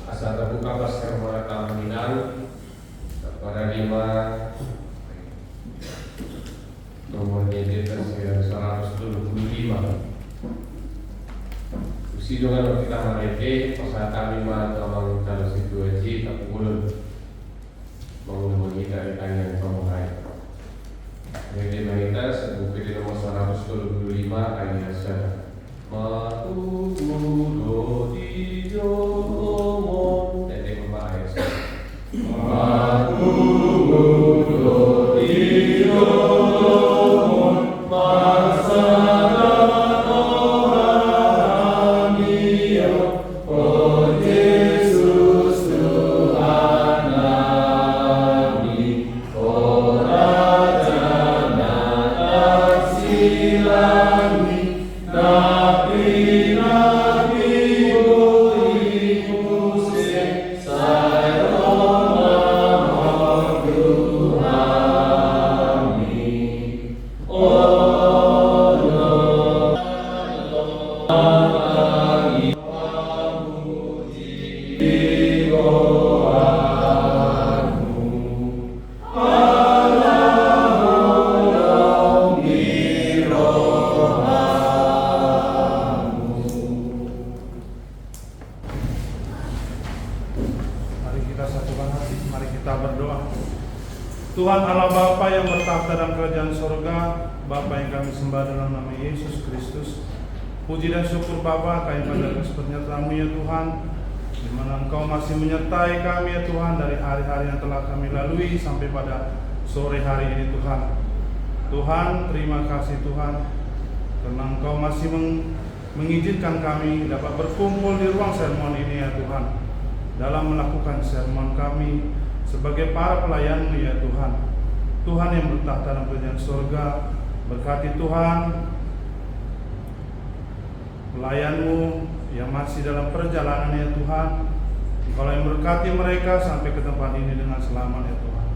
Asa terbuka pasca mereka menginang pada 5 nomornya di atas 125. Sidungan kita mereka pasal kami atau kalau situasi tak boleh menghubungi dari tanya pemakai. Jadi kita sebuah di nomor 125 ayat 1. Matulo di jomon nanti membahas Matulo di jomon masana rohaniyo oh Yesus Tuhan kami oh Raja Nabi langit Tuhan Allah Bapa yang bertahta dalam kerajaan sorga, Bapa yang kami sembah dalam nama Yesus Kristus. Puji dan syukur Bapa kami pada pernyataan-Mu ya Tuhan, di mana Engkau masih menyertai kami ya Tuhan dari hari-hari yang telah kami lalui sampai pada sore hari ini Tuhan. Tuhan, terima kasih Tuhan, karena Engkau masih mengizinkan kami dapat berkumpul di ruang sermon ini ya Tuhan, dalam melakukan sermon kami sebagai para pelayan-Mu ya Tuhan. Tuhan yang bertahta dalam kerajaan surga, berkati Tuhan pelayan-Mu yang masih dalam perjalanan ya Tuhan. Engkau yang berkati mereka sampai ke tempat ini dengan selamat ya Tuhan.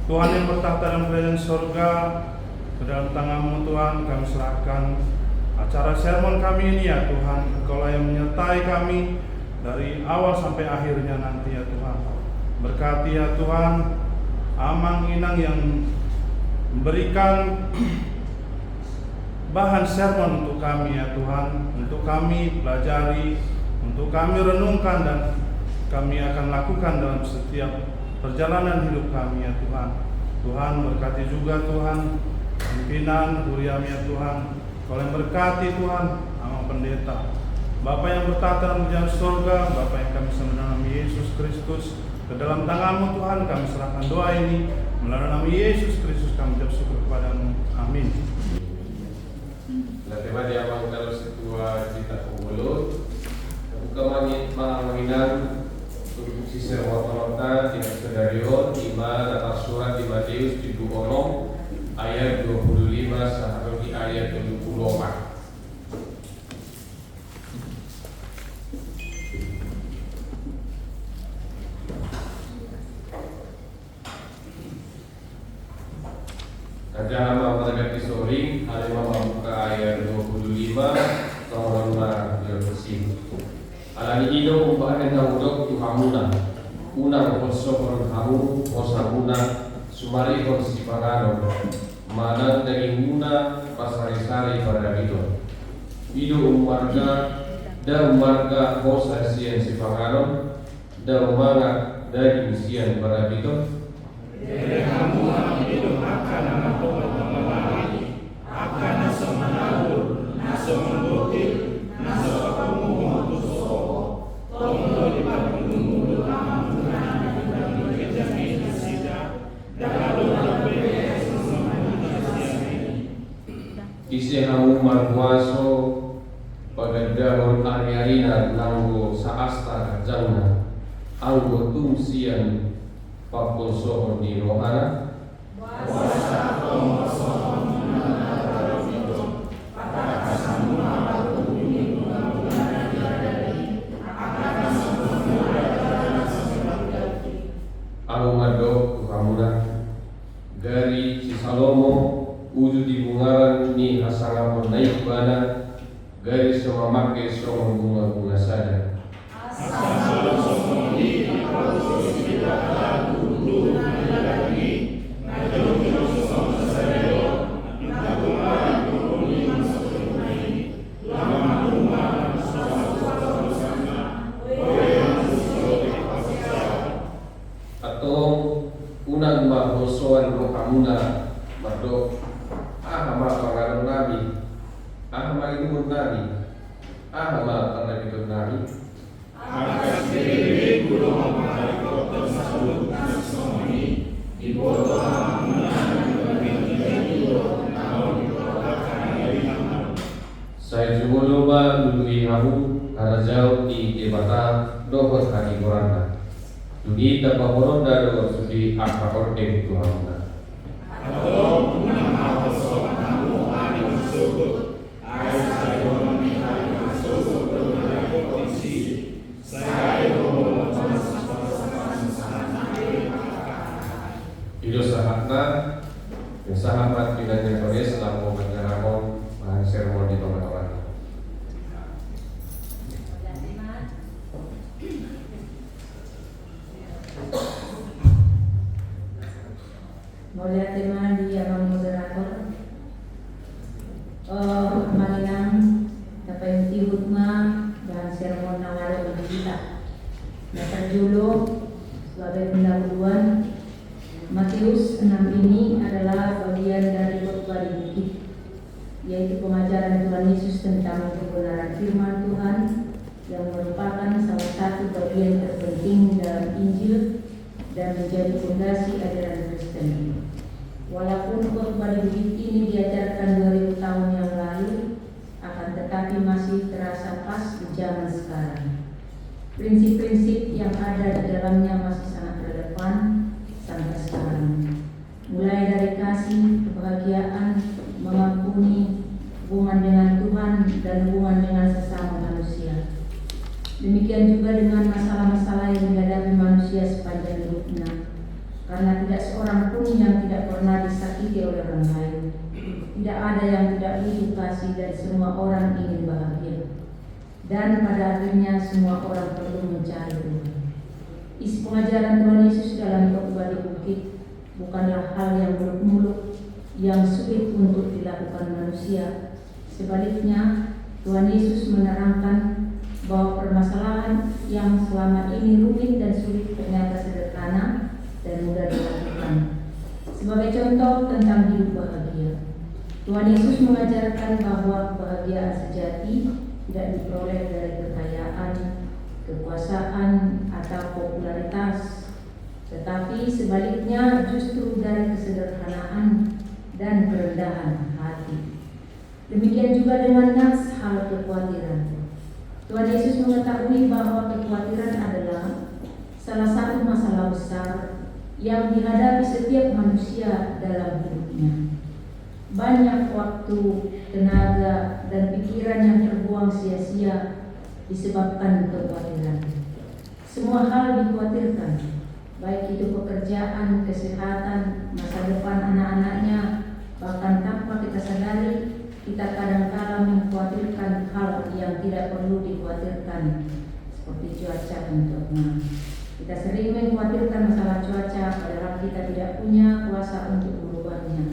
Tuhan yang bertahta dalam kerajaan surga, ke dalam tangan-Mu Tuhan kami serahkan acara sermon kami ini ya Tuhan. Engkau yang menyertai kami dari awal sampai akhirnya nanti ya Tuhan. Berkati ya Tuhan Amang Inang yang memberikan bahan sermon untuk kami ya Tuhan, untuk kami pelajari, untuk kami renungkan dan kami akan lakukan dalam setiap perjalanan hidup kami ya Tuhan. Tuhan berkati juga Tuhan pimpinan Kuriam ya Tuhan. Kau yang berkati Tuhan Amang Pendeta, Bapa yang bertahta dalam kerajaan surga, Bapa yang kami sembah dalam nama Yesus Kristus. Ke dalam tangan-Mu Tuhan kami serahkan doa ini melalui nama Yesus Kristus kami ucap syukur kepada-Mu. Amin. Tema dia kalau setua kita mulut buka manginan untuk sisi warta tidak sedario iman atas surat di Matius 7 ayat 25 sampai ayat 24. Jangan menghadapi soring, ada membuka ayat 25 tahun yang bersih. Alani ino umpahan yang udok tuhamuna, unang konsokoron hamu, osamuna, sumari konsi pangano, mana dari muna pasari-sari pada bidon. Bidon warga, dan warga kosa sian si pangano, dan umanga dari sian pada bidon. Kamu hidup akan nama Tuhan mengalami akan naso menabur, naso membutil, naso kamu untuk sopo, tomo di bawah mulu aman Tuhan dan mengejamin sida, dan lalu berberes manusia ini. Isi hamu marwaso pada dahur ariarina nanggo saasta jangan anggo tumsian Pakoso di rohana Wasa komoso menara itu pada kasamu apa bumi bulan dari akan sempurna dan sempurna. Alumado kamuna dari si Salomo wujud di bungaran ni hasangamon naik bana dari semua make semua bunga-bunga saja. Asal roh hamuna mardok ahama pangaran nabi ahama itu nabi ahama tanah itu nabi atas diri guru memahami kota sabut nasoni ibodo saya juga lupa dului hamu karena jauh di debata dokter hari korana. Dudi dapat koronda dokter sudi apa korde itu hamna. Atau nama kosong kamu hari tersebut. Saya ekonomi hari tersebut berbagai kondisi. Saya ekonomi Hidup sahatna, yang sahabat pilihannya tulis selama menjelaskan bahan sermon di teman-teman. Mulai tema di abang moderator Malinang dapat tihut na bahan sermon na wala bagi kita. Terjuluk sebagai pendahuluan Matius 6 ini adalah bagian dari khotbah di bukit, yaitu pengajaran Tuhan Yesus tentang kebenaran firman Tuhan yang merupakan salah satu bagian terpenting dalam Injil dan menjadi fondasi ajaran Kristen. Walaupun khotbah di bukit ini diajarkan 2000 tahun yang lalu, akan tetapi masih terasa pas di zaman sekarang. Prinsip-prinsip yang ada di dalamnya masih sangat relevan sampai sekarang. Mulai dari kasih, kebahagiaan, mengampuni, hubungan dengan Tuhan dan hubungan dengan sesama manusia. Demikian juga dengan masalah-masalah yang dihadapi manusia sepanjang hidupnya. Karena tidak seorang pun yang tidak pernah disakiti oleh orang lain. Tidak ada yang tidak butuh kasih dan semua orang ingin bahagia. Dan pada akhirnya semua orang perlu mencari Tuhan. Isi pengajaran Tuhan Yesus dalam khotbah di bukit bukanlah hal yang muluk-muluk yang sulit untuk dilakukan manusia. Sebaliknya, Tuhan Yesus menerangkan bahwa permasalahan yang selama ini rumit dan sulit ternyata sederhana dan mudah dilakukan. Sebagai contoh tentang hidup bahagia, Tuhan Yesus mengajarkan bahwa kebahagiaan sejati tidak diperoleh dari kekayaan, kekuasaan, atau popularitas, tetapi sebaliknya justru dari kesederhanaan dan kerendahan hati. Demikian juga dengan nafs hal kekhawatiran. Tuhan Yesus mengetahui bahwa kekhawatiran adalah salah satu masalah besar yang dihadapi setiap manusia dalam hidupnya. Banyak waktu, tenaga, dan pikiran yang terbuang sia-sia disebabkan kekhawatiran. Semua hal dikhawatirkan, baik itu pekerjaan, kesehatan, masa depan anak-anaknya, bahkan tanpa kita sadari, kita kadang-kala mengkhawatirkan hal yang tidak perlu dikhawatirkan, seperti cuaca contohnya. Kita sering mengkhawatirkan masalah cuaca, padahal kita tidak punya kuasa untuk merubahnya.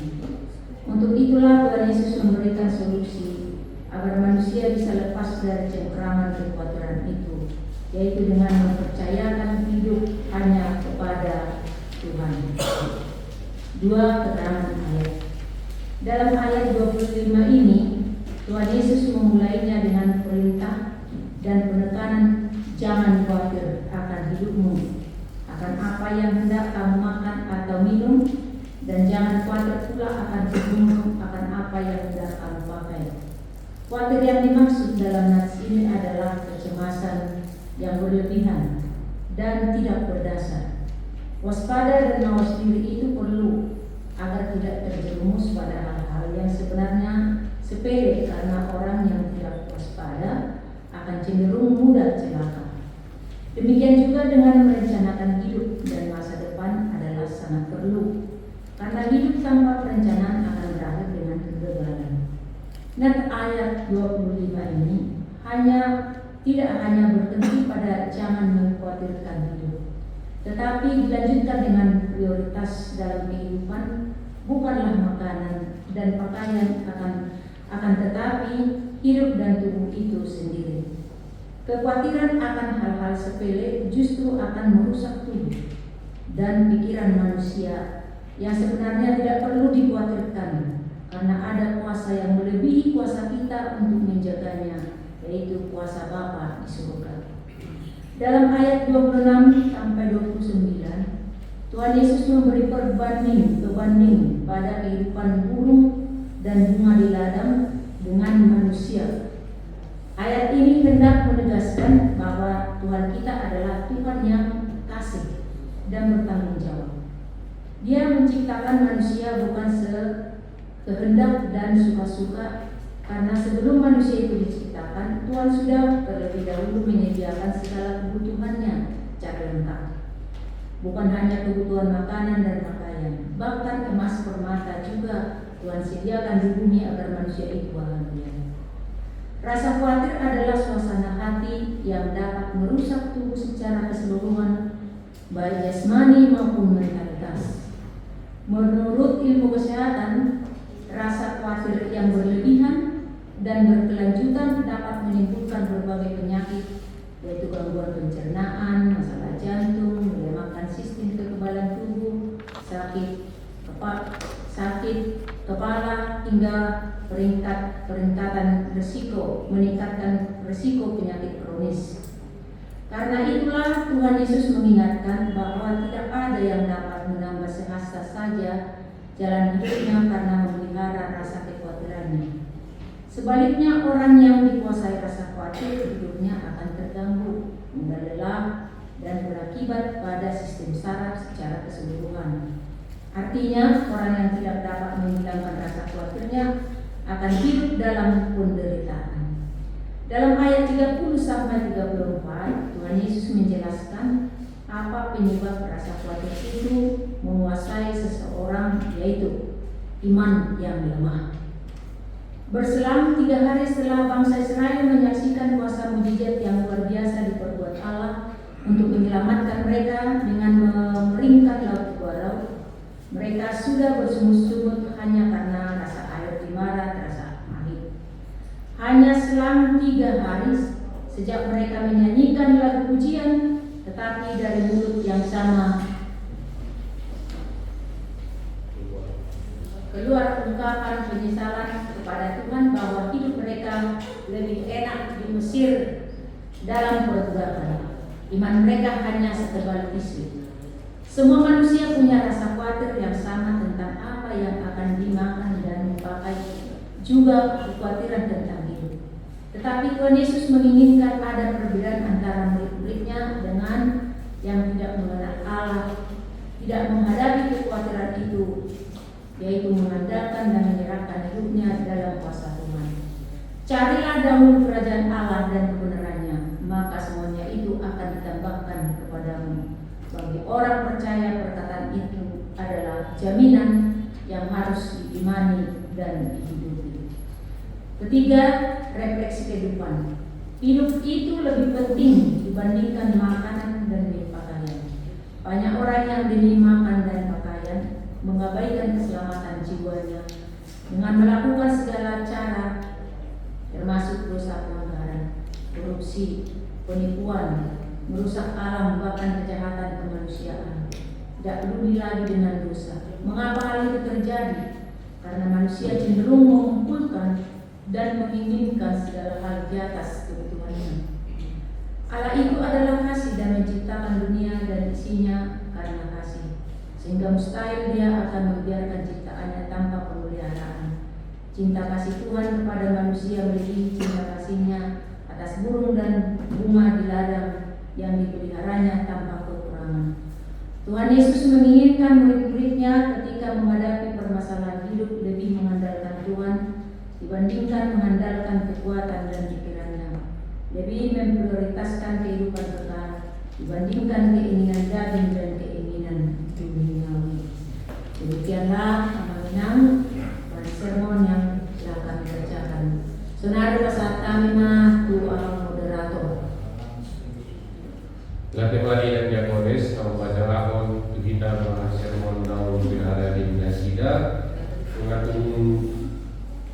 Untuk itulah Tuhan Yesus memberikan solusi agar manusia bisa lepas dari cengkraman kekhawatiran itu, yaitu dengan mempercayakan hidup hanya kepada Tuhan. Dua keterangan ayat. Dalam ayat 25 ini, Tuhan Yesus memulainya dengan perintah dan penekanan, jangan khawatir akan hidupmu, akan apa yang hendak kamu makan atau minum, dan jangan khawatir pula akan tubuhmu, akan apa yang hendak kamu pakai. Khawatir yang dimaksud dalam nas ini adalah kecemasan yang berlebihan dan tidak berdasar. Waspada dan mawas diri itu perlu agar tidak terjerumus pada hal-hal yang sebenarnya sepele, karena orang yang tidak waspada akan cenderung mudah celaka. Demikian juga dengan merencanakan hidup dan masa depan adalah sangat perlu, karena hidup tanpa perencanaan akan berakhir dengan kegagalan. Nat ayat 25 ini tidak hanya berhenti pada jangan mengkhawatirkan hidup, tetapi dilanjutkan dengan prioritas dalam kehidupan bukanlah makanan dan pakaian, akan tetapi hidup dan tubuh itu sendiri. Kekhawatiran akan hal-hal sepele justru akan merusak tubuh dan pikiran manusia yang sebenarnya tidak perlu dikhawatirkan karena ada kuasa yang melebihi kuasa kita untuk menjaganya, yaitu kuasa Bapa di surga. Dalam ayat 26 sampai 29, Tuhan Yesus memberi perbanding pada kehidupan burung dan bunga di ladang dengan manusia. Ayat ini hendak menegaskan bahwa Tuhan kita adalah Tuhan yang kasih dan bertanggung jawab. Dia menciptakan manusia bukan sekehendak dan suka-suka, karena sebelum manusia itu diciptakan, Tuhan sudah terlebih dahulu menyediakan segala kebutuhannya secara lengkap. Bukan hanya kebutuhan makanan dan pakaian, bahkan emas permata juga Tuhan sediakan di bumi agar manusia itu bahagia. Rasa khawatir adalah suasana hati yang dapat merusak tubuh secara keseluruhan, baik jasmani maupun mentalitas. Menurut ilmu kesehatan, rasa khawatir yang berlebihan dan berkelanjutan dapat menimbulkan berbagai penyakit, yaitu gangguan pencernaan, masalah jantung, melemahkan sistem kekebalan tubuh, sakit kepala, hingga meningkatkan risiko penyakit kronis. Karena itulah Tuhan Yesus mengingatkan bahwa tidak ada yang dapat menambah sehasta saja jalan hidupnya karena memelihara rasa kekhawatirannya. Sebaliknya, orang yang dikuasai rasa khawatir hidupnya akan terganggu, mudah lelah, dan berakibat pada sistem saraf secara keseluruhan. Artinya, orang yang tidak dapat menghilangkan rasa khawatirnya akan hidup dalam penderitaan. Dalam ayat 30 sampai 34, Tuhan Yesus menjelaskan apa penyebab rasa khawatir itu menguasai seseorang, yaitu iman yang lemah. Berselang 3 hari setelah bangsa Israel menyaksikan kuasa mujizat yang luar biasa diperbuat Allah untuk menyelamatkan mereka dengan memeringkat laut Gua, mereka sudah bersungut-sungut hanya karena rasa air di Mara terasa pahit. Hanya selang 3 hari sejak mereka menyanyikan lagu pujian, tetapi dari mulut yang sama keluar ungkapan penyesalan kepada Tuhan bahwa hidup mereka lebih enak di Mesir dalam perbudakan. Iman mereka hanya setebal tisu. Semua manusia punya rasa khawatir yang sama tentang apa yang akan dimakan dan dipakai, juga kekhawatiran tentang hidup. Tetapi Tuhan Yesus menginginkan ada perbedaan antara murid-muridnya dengan yang tidak mengenal Allah, tidak menghadapi kekhawatiran itu, yaitu mengandalkan dan menyerahkan hidupnya dalam kuasa Tuhan. Carilah dahulu kerajaan Allah dan kebenarannya, maka semuanya itu akan ditambahkan kepadamu. Bagi orang percaya, perkataan itu adalah jaminan yang harus diimani dan dihidupi. Ketiga, refleksi kehidupan. Hidup itu lebih penting dibandingkan makanan dan pakaian. Banyak orang yang demi makan dan pakaian mengabaikan keselamatan jiwanya dengan melakukan segala cara, termasuk dosa pelanggaran, korupsi, penipuan, merusak alam, bahkan kejahatan kemanusiaan. Tidak peduli lagi dengan dosa. Mengapa hal itu terjadi? Karena manusia cenderung mengumpulkan dan menginginkan segala hal di atas kebutuhannya. Allah itu adalah kasih dan menciptakan dunia dan isinya karena kasih, sehingga mustahil Dia akan membiarkan ciptaannya tanpa pemeliharaan. Cinta kasih Tuhan kepada manusia melebihi cinta kasih-Nya atas burung dan bunga di ladang yang dipeliharanya tanpa kekurangan. Tuhan Yesus menginginkan murid-muridnya ketika menghadapi permasalahan hidup lebih mengandalkan Tuhan dibandingkan mengandalkan kekuatan dan pikirannya, lebih memprioritaskan kehidupan kekal dibandingkan keinginan daging dan keinginan duniawi. Demikianlah mengenang sermon yang telah kami bacakan. Saudara pasat kami doa moderator. Latih lagi dan diakonis, kalau baca lakon kita bahas sermon daun berada di Nasida, mengatur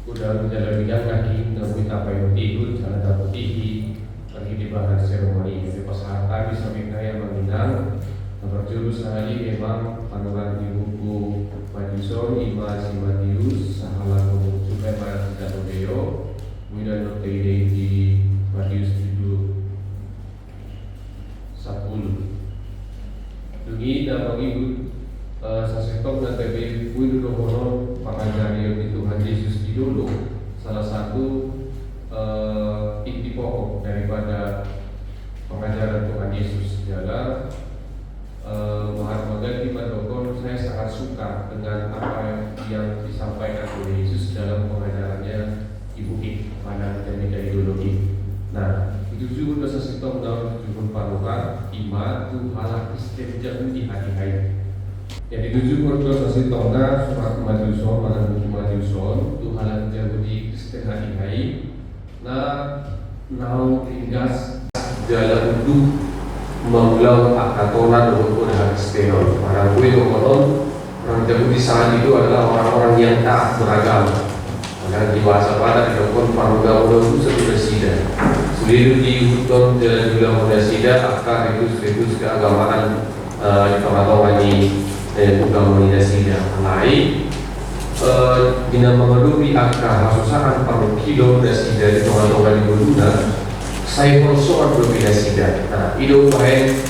udah menjalan bidang lagi, dan kita payung tidur, cara dapat tinggi, lagi dibahas seremoni. Jadi pas kami sampai kaya menginang, berjurus hari memang panuran di buku Madison, Ima, si Matius, sahala ko supaya para tidak rodeo, mudah notei di Matius 7:10. Dungi dan bagi sasetok dan TB Widu Rohono pakajari di Tuhan Yesus di dulu salah satu inti pokok daripada pengajaran Tuhan Yesus adalah Mahatma Gandhi Madokon. Saya sangat suka dengan apa yang disampaikan oleh Yesus dalam pengajarannya Ibu pada teknik ideologi. Nah, itu juga dosa sektor dalam tujuan paruhan ima tu halak Kristen jauh di hati-hati. Yang dituju dosa sektor surat Matiuson mana buku Matiuson tu halak jauh di Kristen hati-hati. Nah, nau tinggas jalan untuk mengulang akatonan untuk Kristen. Para gue konon orang jauh di sana itu adalah orang-orang yang tak beragama. Karena dewasa pada dilakukan paruga itu sudah sida. Sudah dihukum jalan juga muda sida akar itu keagamaan di pengetahuan di agama sida. Lain bina mengelupi akar hasusahan paruh kilo muda sida di pengetahuan di Bunda. Saya persoalan berbeda sida. Nah, itu baik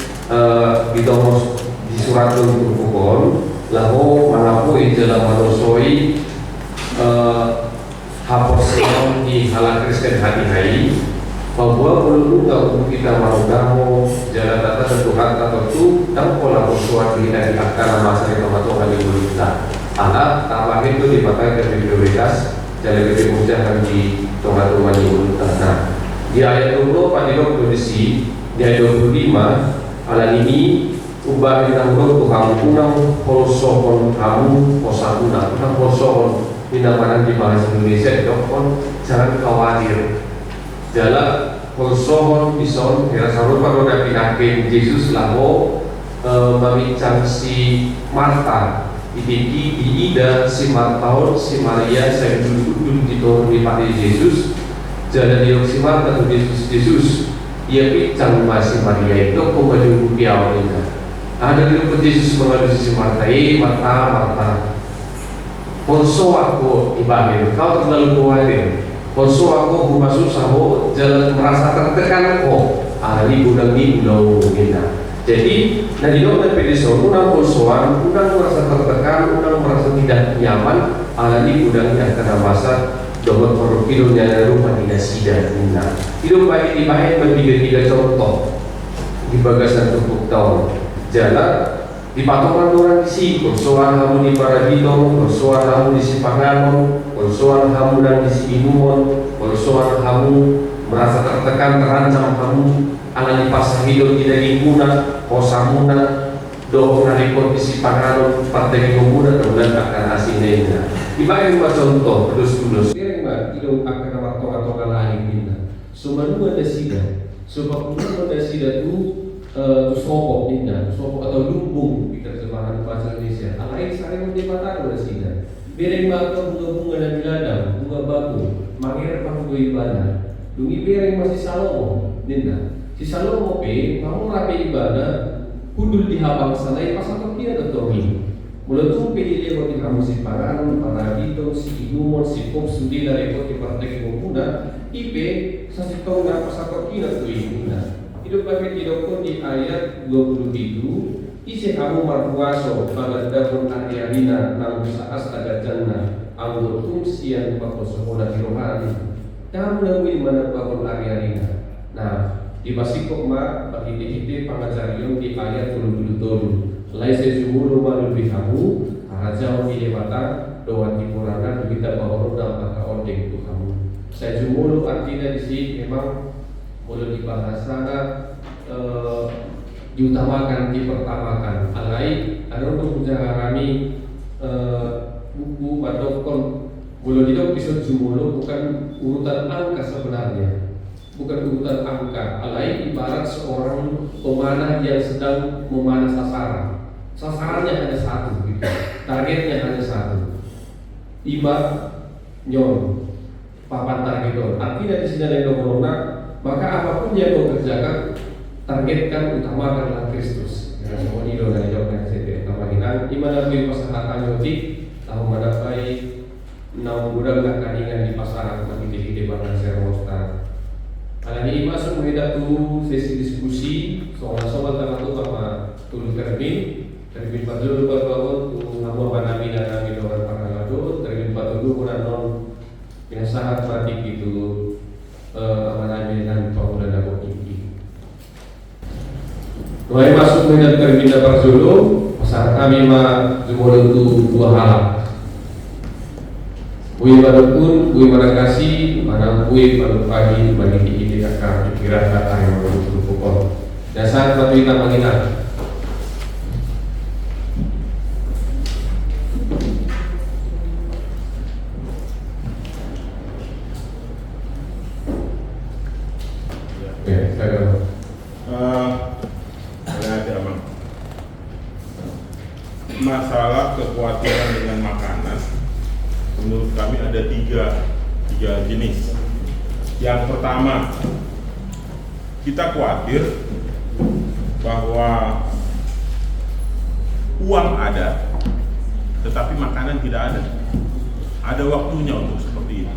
di surat Al-Qur'an lalu manapu dalam manusiai haposeon di halal Kristen hati-hati bahwa perlu untuk kita mau jalan data tentu kata tentu dan pola persuasi kita di akar masa yang termasuk kali kita anak tambah itu dipakai ke prioritas jalan lebih mudah di tengah-tengah di kita. Nah, di ayat 20 pada kondisi di ayat 25 alam ini ubah kita Tuhan unang polsohon kamu posakuna unang polsohon dinamakan di bahasa Indonesia dokon jangan khawatir jalan polsohon bison kira sarut pada pihak Yesus laho memincang si Marta ditinggi di Ida si Marta si Maria saya duduk di pati Yesus jalan di si Marta Yesus dia pincang masih Maria itu kok baju rupiah ini ada di Yesus mengadu si Marta Marta Ponso aku ibadah, kau terlalu khawatir. Ponso aku masuk saho jalan merasa tertekan ahli gudang ni udah kita. Jadi, nanti dong dan pedesor, unang ponsoan, unang merasa tertekan, unang merasa tidak nyaman, ahli gudang yang kena masa dober perukidulnya dari rumah tidak sida. Hidup baik di baik berbeda contoh di bagasan tubuh tahun jalan di patokan orang isi persoalan kamu di Paragino, persoalan kamu di Sipanganon, persoalan kamu dan di Sinumon, persoalan kamu merasa tertekan, terancam kamu anak di pasar hidup tidak diguna, kosamuna doh narikot di Sipanganon, partai komuna kemudian akan asinnya dibayang buat contoh, terus kira hidup akan waktu-waktu lain kita semua ada sida sebab ada sida itu sopok atau lumbung di terjemahan bahasa Indonesia. Alain sering menjepatan oleh sida. Bereng batu bunga-bunga dan biladang, bunga batu, mangir panggo ibadah. Dungi bereng masih Salomo, dinda. Si Salomo kamu rapi ibadah, kudul di habang salai pasal dia tertohi. Mulai tumpi dia di kamu si Paran, Paragito, si Inumon, si Pop, Sudila, repot di partai pemuda, ipe sasitong na pasal dia tu ibunda. Hidup bagi tidakun di ayat 27 isi kamu marpuaso pada dapur aryarina nang saas ada jannah anggotum sian pakosohola hirohani kamu nangui mana dapur aryarina. Nah di basikok ma bagi dikiti pangajarion di ayat 27 lai sejumulu malu bihamu harajau di debata doa timurangan kita bahwa dalam maka ondeng itu kamu saya jumulu artinya di sini memang boleh dibahas sangat diutamakan, dipertamakan. Alai, ada untuk menjalani buku padokon boleh tidak bisa jumlah bukan urutan angka sebenarnya, bukan urutan angka. Alai ibarat seorang pemanah yang sedang memanah sasaran. Sasarannya hanya satu, gitu. Targetnya hanya satu. Ibarat nyon papan target. Artinya di sini ada corona. Maka apapun yang kau kerjakan, targetkan utamakanlah Kristus. Ya, semua ini doa dari jawab yang saya tambah dengan imana kui pasaran yotik tahu madapai nau gudang nak kaningan di pasaran tapi di bangan sermosta. Alani masuk mengidak tu sesi diskusi soal-soal tertentu sama tulu termin padul berbawa tu nama banami dan nami orang paralado termin padul kurang non pinasahat pratik itu amanami dan paulan aku tinggi. Mulai masuk mengidak termin dapat dulu pasar kami mah jumlah tu dua hal. Bui badukun, bui manakasi, mana bui pada pagi bagi kita kakak pikiran kata yang baru pukul. Dasar batu kita mengingat. Ya, saya masalah kekhawatiran dengan makanan. Menurut kami ada tiga jenis. Yang pertama, kita khawatir bahwa uang ada, tetapi makanan tidak ada. Ada waktunya untuk seperti itu.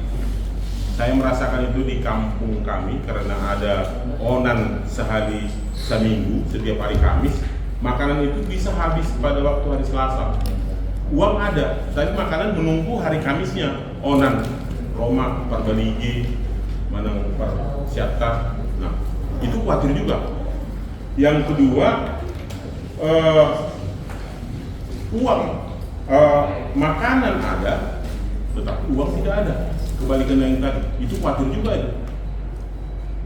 Saya merasakan itu di kampung kami karena ada onan sehari seminggu setiap hari Kamis. Makanan itu bisa habis pada waktu hari Selasa. Uang ada, tapi makanan menunggu hari Kamisnya. Onan, Roma, Parbaligi, Manang, Siata. Nah, itu khawatir juga. Yang kedua, uang, makanan ada, tetapi uang tidak ada. Kebalikan yang tadi, itu khawatir juga itu.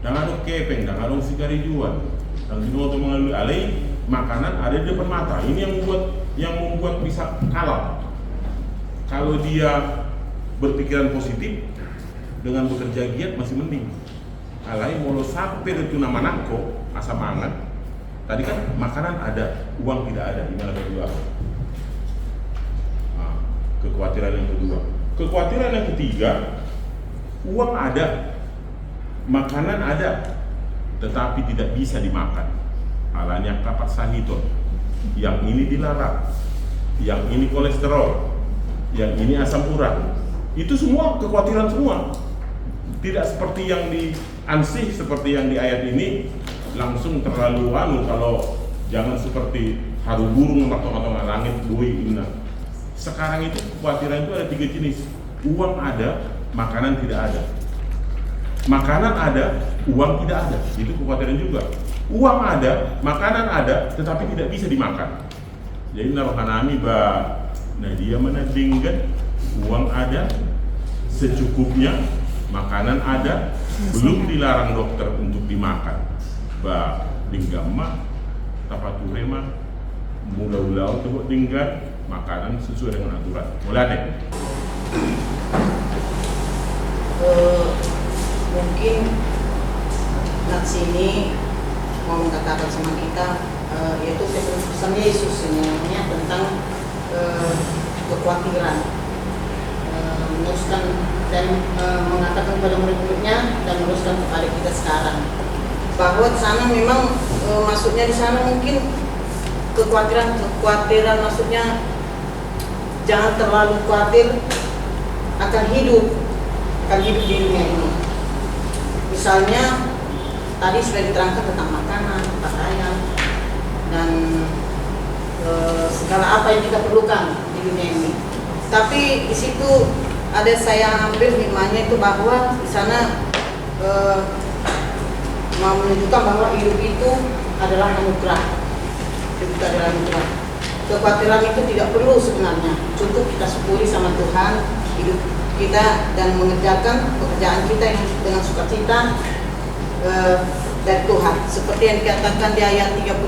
Dan ada kepeng, dan ada sikari jual, dan itu untuk mengalami alih. Makanan ada di depan mata. Ini yang membuat bisa kalah. Kalau dia berpikiran positif dengan bekerja giat masih mending. Alai molo sampai itu nama nako asam anget. Tadi kan makanan ada, uang tidak ada. Gimana kedua? Nah, kekhawatiran yang kedua. Kekhawatiran yang ketiga, uang ada, makanan ada, tetapi tidak bisa dimakan. Alanya kapat sahiton, yang ini dilarang, yang ini kolesterol, yang ini asam urat. Itu semua kekhawatiran semua. Tidak seperti yang di ansih, seperti yang di ayat ini langsung terlalu kalau jangan seperti haru burung atau langit bui inna. Sekarang itu kekhawatiran itu ada tiga jenis. Uang ada, makanan tidak ada. Makanan ada, uang tidak ada. Itu kekhawatiran juga. Uang ada, makanan ada, tetapi tidak bisa dimakan. Jadi narohanami nah dia mana dinggat, uang ada secukupnya, makanan ada, belum dilarang dokter untuk dimakan. Dinggama, tapaturema, mula-ulau tuh dinggat, makanan sesuai dengan aturan. Mulai deh. Mungkin nak sini mau mengatakan sama kita yaitu pesan Yesus sebenarnya tentang kekhawatiran, meneruskan dan mengatakan kepada murid-muridnya dan meneruskan kepada kita sekarang bahwa di sana memang maksudnya di sana mungkin kekhawatiran maksudnya jangan terlalu khawatir akan hidup di dunia ini. Misalnya tadi sudah diterangkan tentang makanan, pakaian, dan segala apa yang kita perlukan di dunia ini. Tapi di situ ada saya ambil hikmahnya itu bahwa di sana mau menunjukkan bahwa hidup itu adalah anugerah. Hidup itu adalah anugerah. Kekhawatiran itu tidak perlu sebenarnya. Cukup kita syukuri sama Tuhan hidup kita dan mengerjakan pekerjaan kita yang dengan sukacita dari Tuhan, seperti yang dikatakan di ayat 31.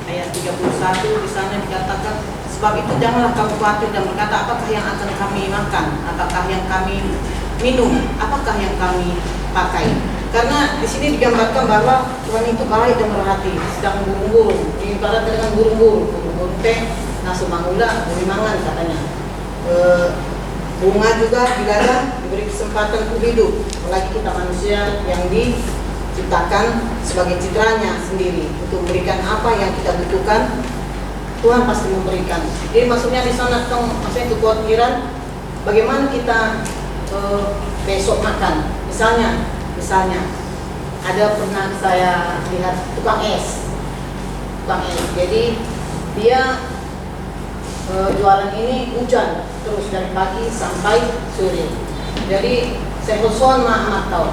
Ayat 31 di sana dikatakan, sebab itu janganlah kamu khawatir dan berkata apakah yang akan kami makan, apakah yang kami minum, apakah yang kami pakai. Karena di sini digambarkan bahwa Tuhan itu baik dan berhati, sedang burung-burung, diibaratkan dengan burung-burung teh nasu mangula, berimangan katanya. Bunga juga dilarang diberi kesempatan untuk hidup, apalagi kita manusia yang diciptakan sebagai citranya sendiri untuk memberikan apa yang kita butuhkan Tuhan pasti memberikan. Jadi maksudnya di sana maksudnya kekhawatiran bagaimana kita besok makan. Misalnya ada pernah saya lihat tukang es. Jadi dia jualan ini hujan terus dari pagi sampai sore. Jadi saya hoson mah tahu.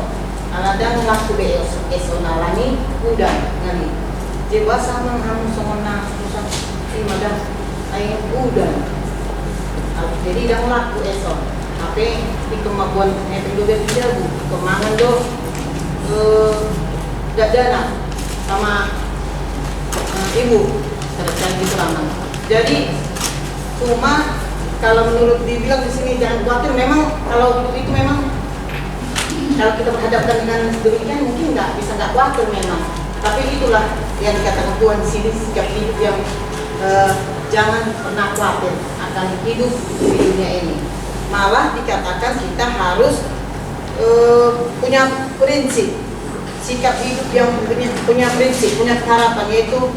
Aladang laku esona lani udah ngani. Jiwa sama kamu sona susah madah air udah. Jadi dah laku eson. Tapi di kemabuan juga tidak bu. Kemangan do dadana sama ibu terkait gitu lama. Jadi cuma kalau menurut dibilang di sini jangan khawatir. Memang kalau itu memang kalau kita berhadapkan dengan demikian mungkin nggak khawatir memang. Tapi itulah yang dikatakan Tuhan di sini, sikap hidup yang jangan pernah khawatir akan hidup di dunia ini. Malah dikatakan kita harus punya prinsip, sikap hidup yang punya prinsip, punya harapan, yaitu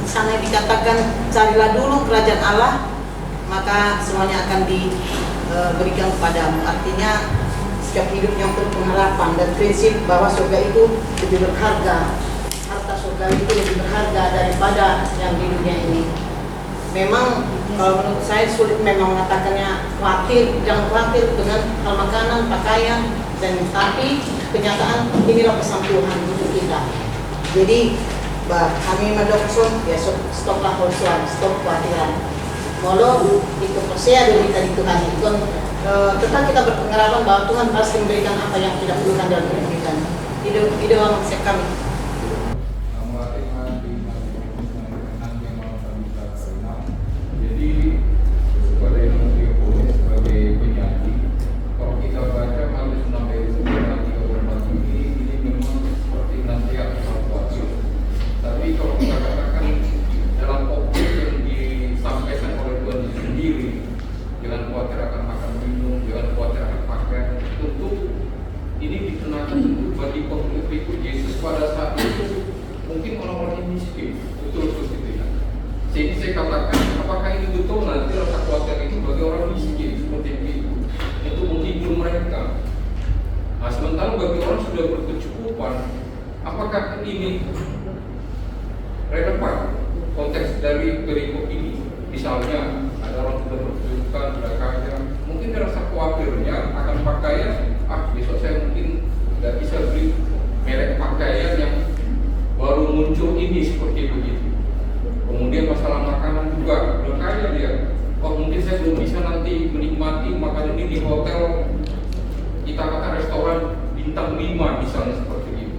sana dikatakan carilah dulu kerajaan Allah, maka semuanya akan diberikan kepadamu. Artinya sikap hidup yang penuh pengharapan dan prinsip bahwa surga itu lebih berharga, harta surga itu lebih berharga daripada yang di dunia ini. Memang kalau menurut saya sulit memang mengatakannya khawatir, jangan khawatir dengan hal makanan, pakaian, dan tapi kenyataan inilah pesan Tuhan untuk kita. Jadi kami madokson ya stoplah holsuan, stop khawatiran. Walau itu percaya dulu kita di Tuhan itu tetap kita berpengharapan bahwa Tuhan pasti memberikan apa yang kita perlukan dalam hidup kita. Ide manusia kami. Jadi saya katakan, apakah ini betul nanti rasa khawatir itu bagi orang miskin seperti itu untuk menghibur mereka. Nah, sementara bagi orang sudah berkecukupan, apakah ini relevan konteks dari perikop ini? Misalnya ada orang sudah berkecukupan, sudah kaya, mungkin rasa khawatirnya akan pakaian. Besok saya mungkin tidak bisa beli merek pakaian yang baru muncul ini seperti begitu. Kemudian masalah makanan juga, udah kaya dia. Oh mungkin saya belum bisa nanti menikmati makanan ini di hotel, kita kata restoran bintang 5 misalnya seperti itu.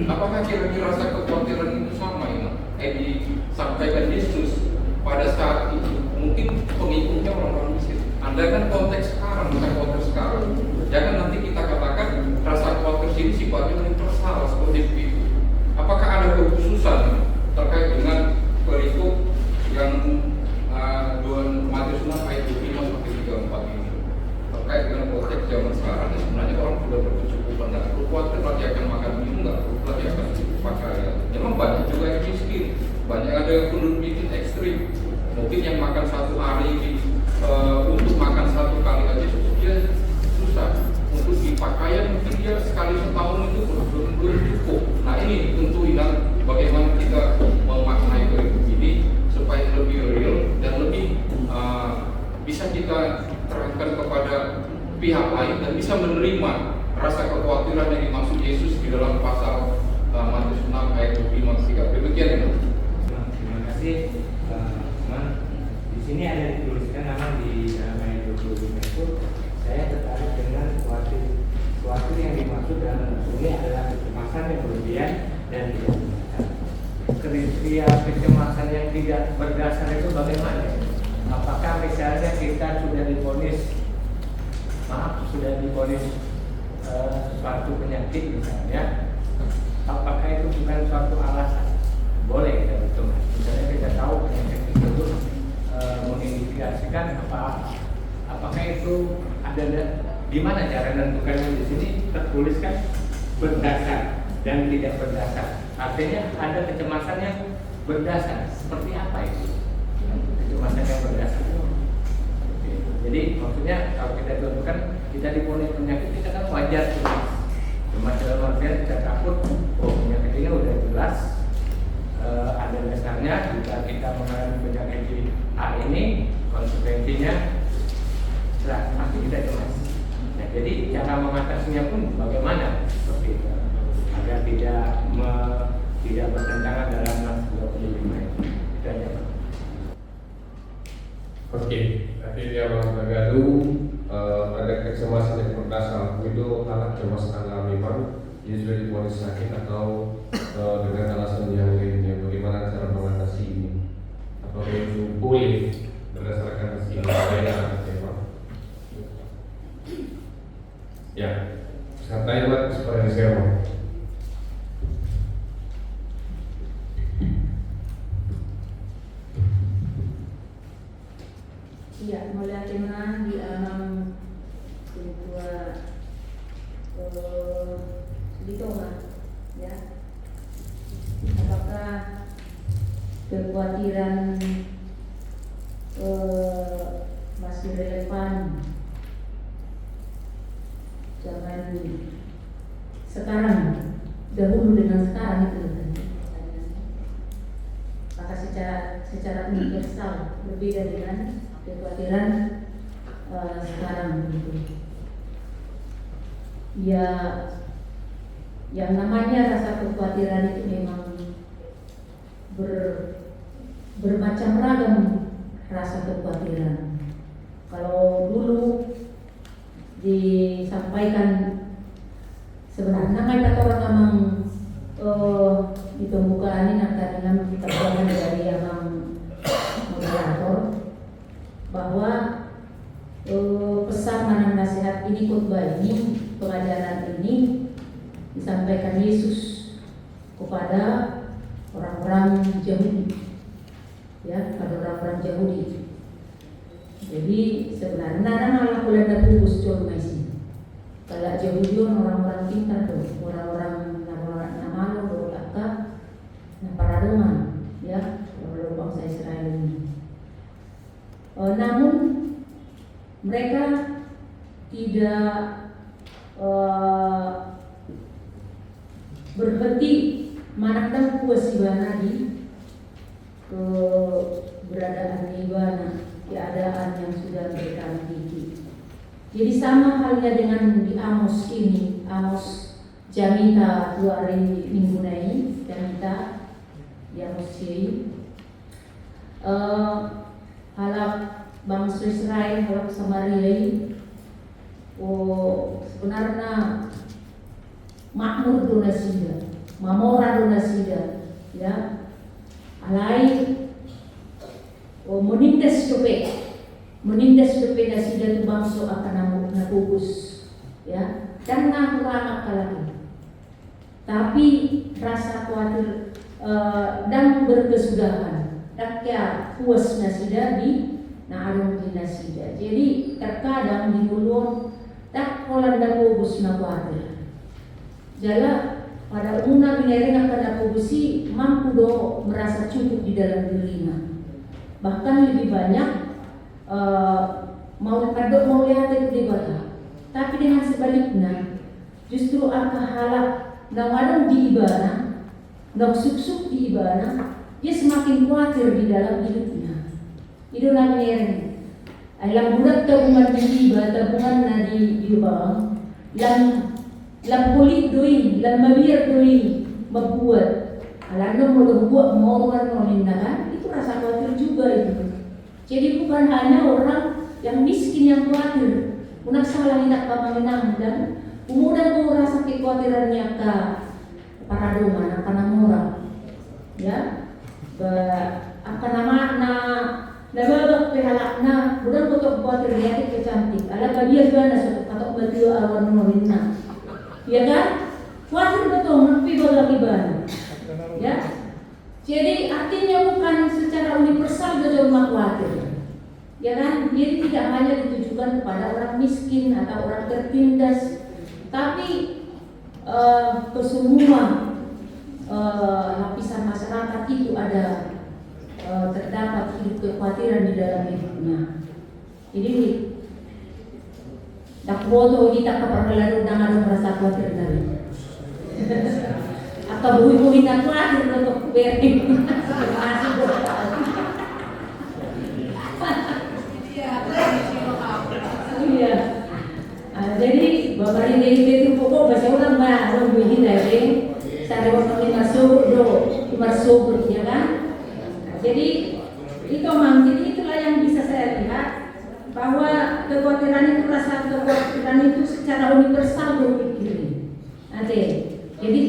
Apakah kira-kira rasa kekhawatiran itu sama ya? Disampaikan Yesus pada saat itu. Mungkin pengikutnya orang-orang miskin. Anda kan konteks sekarang, bukan konteks sekarang. Jangan nanti kita katakan rasa khawatir sini sifatnya universal seperti itu. Apakah ada kekhususan terkait dengan perikop yang Matius 6 ayat 25 sampai 34 ini terkait dengan konteks zaman sekarang? Sebenarnya orang sudah berkecukupan, nggak perlu khawatir lagi akan makan minum, nggak perlu lagi akan pakaian. Memang banyak juga yang miskin, banyak ada yang penduduk miskin ekstrim. Mungkin yang makan satu hari untuk makan satu kali aja dia susah. Untuk di pakaian mungkin dia sekali setahun itu belum cukup. Nah ini tentu ingat bagaimana kita memaknai perikop ini supaya lebih real dan lebih bisa kita terangkan kepada pihak lain dan bisa menerima rasa kekhawatiran yang dimaksud Yesus di dalam pasal Matius 6 ayat 25-3. Demikian ya. Terima kasih teman. Di sini ada dituliskan nama di ayat 25 itu. Saya tertarik dengan suatu yang dimaksud dalam ini adalah kecemasan yang berlebihan dan tidak berdasar. Kriteria kecemasan yang tidak berdasar itu bagaimana? Apakah misalnya kita sudah divonis suatu penyakit misalnya, apakah itu bukan suatu alasan? Boleh kita itu, misalnya kita tahu penyakit itu mengindikasikan apakah itu ada di mana cara menentukannya? Di sini tertuliskan berdasar dan tidak berdasar. Artinya ada kecemasan yang berdasar seperti apa itu? Kecemasan yang berdasar. Oke. Jadi maksudnya kalau kita contohkan kita diponis penyakit, kita kan wajar cemas. Cemas dalam artian kita takut, oh penyakit ini udah jelas ada dasarnya. Jika kita mengalami penyakit A ini, konsekuensinya pasti kita cemas. Nah, jadi cara mengatasinya pun bagaimana seperti itu agar tidak bertentangan dalam nas 25 itu. Itu aja, Pak. Oke, tadi dia Bang ada kecemasan yang berdasar itu anak cemas alami Bang, jadi sudah diponis sakit atau dengan alasan yang lainnya. Bagaimana cara mengatasi ini? Atau itu boleh berdasarkan hasil yang Bang? Ya, santai Bang, seperti saya Bang. Iya, mulai tema di alam kedua ditolak, ya. Apakah kekhawatiran masih relevan zaman sekarang, dahulu dengan sekarang itu? Apakah secara universal berbeda dengan kekhawatiran sekarang gitu? Ya, yang namanya rasa kekhawatiran itu memang bermacam ragam rasa kekhawatiran. Kalau dulu disampaikan sebenarnya namanya kata orang memang di pembukaan ini akan terjadi dari abang moderator bahwa pesan manang nasihat ini, khotbah ini, pengajaran ini disampaikan Yesus kepada orang-orang Yahudi, ya, pada orang-orang Yahudi. Jadi sebenarnya malah kulanda bungkus cuma sih. Kalau Yahudi orang-orang pintar tuh, orang-orang nama lo berkata, nah paradoman, ya, kalau bangsa Israel ini. Namun mereka tidak berhenti manakah puasibana di keberadaan nibana, keadaan yang sudah mereka miliki. Jadi sama halnya dengan di Amos ini, Amos Jamita 2 hari minggu ini, Jamita di Amos ini. Halap bangsa Israel, halap Samaria, sebenarnya makmur donasida, mamora donasida, ya, alai, menindas dope nasida tu bangsa akan nabugus, ya, dan kurang lagi. Tapi rasa khawatir dan berkesudahan. Rakyat puas nasida di naarong nasida. Jadi terkadang di mulut tak kolanda kubus na khawatir. Jala pada umumnya binering akan nakubusi mampu do merasa cukup di dalam dirinya. Bahkan lebih banyak mau lihat itu di bawah. Tapi dengan sebaliknya justru akan halak nawadong di ibana, suk di ibana, dia semakin khawatir di dalam hidupnya. Itu namanya alam bulat tabungan di iba, tabungan na di iba, lam kulit doi, lam mabir doi, mabuat. Alam mo buat mau orang kan, itu rasa khawatir juga itu. Jadi bukan hanya orang yang miskin yang khawatir, unak salah tidak pamenang dan kemudian ko rasa kekhawatirannya ke paradoman akan orang, ya. Akan nama nababak pihalak na bukan untuk buat terlihat kecantik. Ala kabias ba na sa katok batu awan norin na. Ya kan? Khawatir betul menepi bagaimana? Ya. Jadi artinya bukan secara universal betul khawatir. Ya kan? Jadi tidak hanya ditujukan kepada orang miskin atau orang tertindas, tapi ke semua lapisan masyarakat sepakat itu ada terdapat hidup kekhawatiran di dalam hidupnya. Jadi tak bodoh kita keperluan dengan merasa khawatir dari. Atau bui-bui nak khawatir untuk beri. Masih iya. Jadi bapak ini itu pokok bahasa orang mah orang begini dari saya waktu masuk ya kan. Jadi itu memang itulah yang bisa saya lihat bahwa kekhawatiran itu rasa kekhawatiran itu secara universal berpikir. Ada. Jadi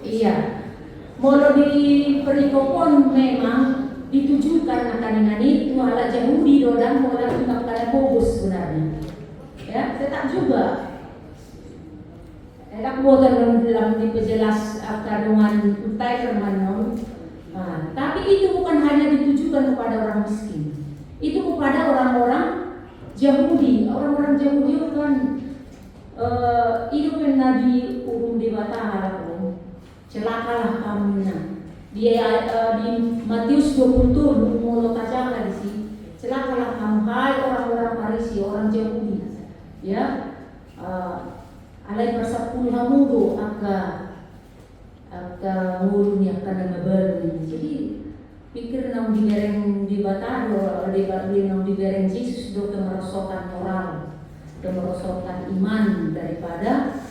iya. Molo di perikopon memang ditujukan akan itu ala Yahudi dan mola tunggal kala bogus sebenarnya. Ya, tetap juga. Enak boten dalam diperjelas kandungan utai permanon. Tapi itu bukan hanya ditujukan kepada orang miskin. Itu kepada orang-orang Yahudi. Orang-orang Yahudi kan hidup di umum di Batara. Celakalah kamu dia di Matius 20 mulut kacang di sini. Celakalah kamu hai orang-orang Farisi, orang Yahudi. Ya, alai persapul hamudo aga mulun yang kana ngabar. Jadi pikir nang dibereng di Bataro, di nang dibereng Yesus do kemerosokan moral, kemerosokan iman daripada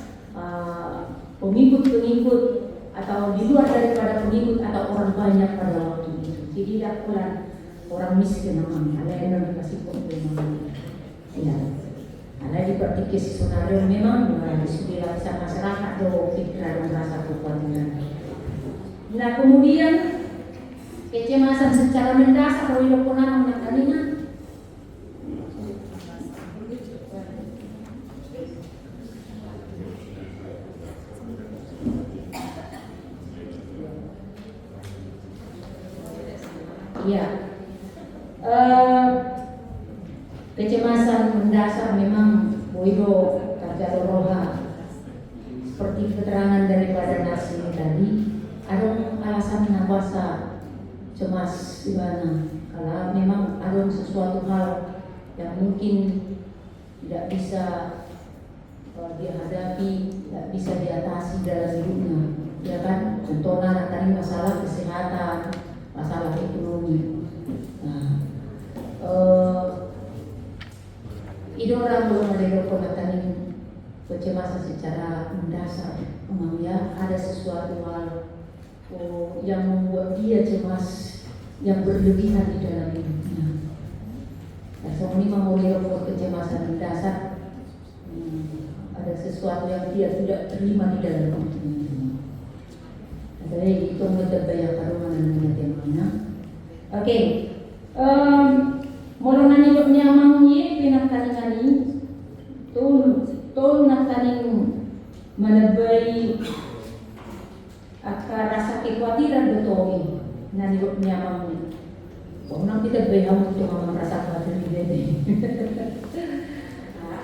pengikut-pengikut atau di luar daripada pengikut atau orang banyak pada waktu itu. Jadi dakulan orang miskin memang ada yang dikasih komplain. Ya, ada di praktik sesuatu memang sudah bisa masyarakat do pikiran merasa kekhawatiran. Nah kemudian kecemasan secara mendasar kalau dilakukan menangkaninya. Ya, kecemasan mendasar memang boido kerja roha seperti keterangan daripada nasi tadi. Ada alasan nabasa cemas di mana? Kalau memang ada sesuatu hal yang mungkin tidak bisa dihadapi, tidak bisa diatasi dalam hidupnya, ya kan? Contohnya tadi masalah kesehatan, masalah ekonomi. Nah, itu orang belum ada pengetahuan kecemasan secara mendasar. Memang ya ada sesuatu hal yang membuat dia cemas yang berlebihan di dalam hidupnya. Nah, semua ini memulai kecemasan mendasar. Ada sesuatu yang dia tidak terima di dalam hidupnya. Jadi itu menjadi karuman yang mana. Oke, molongan hidupnya maunya pinakani tol nakaning menebai akar rasa kekhawatiran betul nan hidupnya maunya. Orang kita bayang untuk merasa khawatir ini.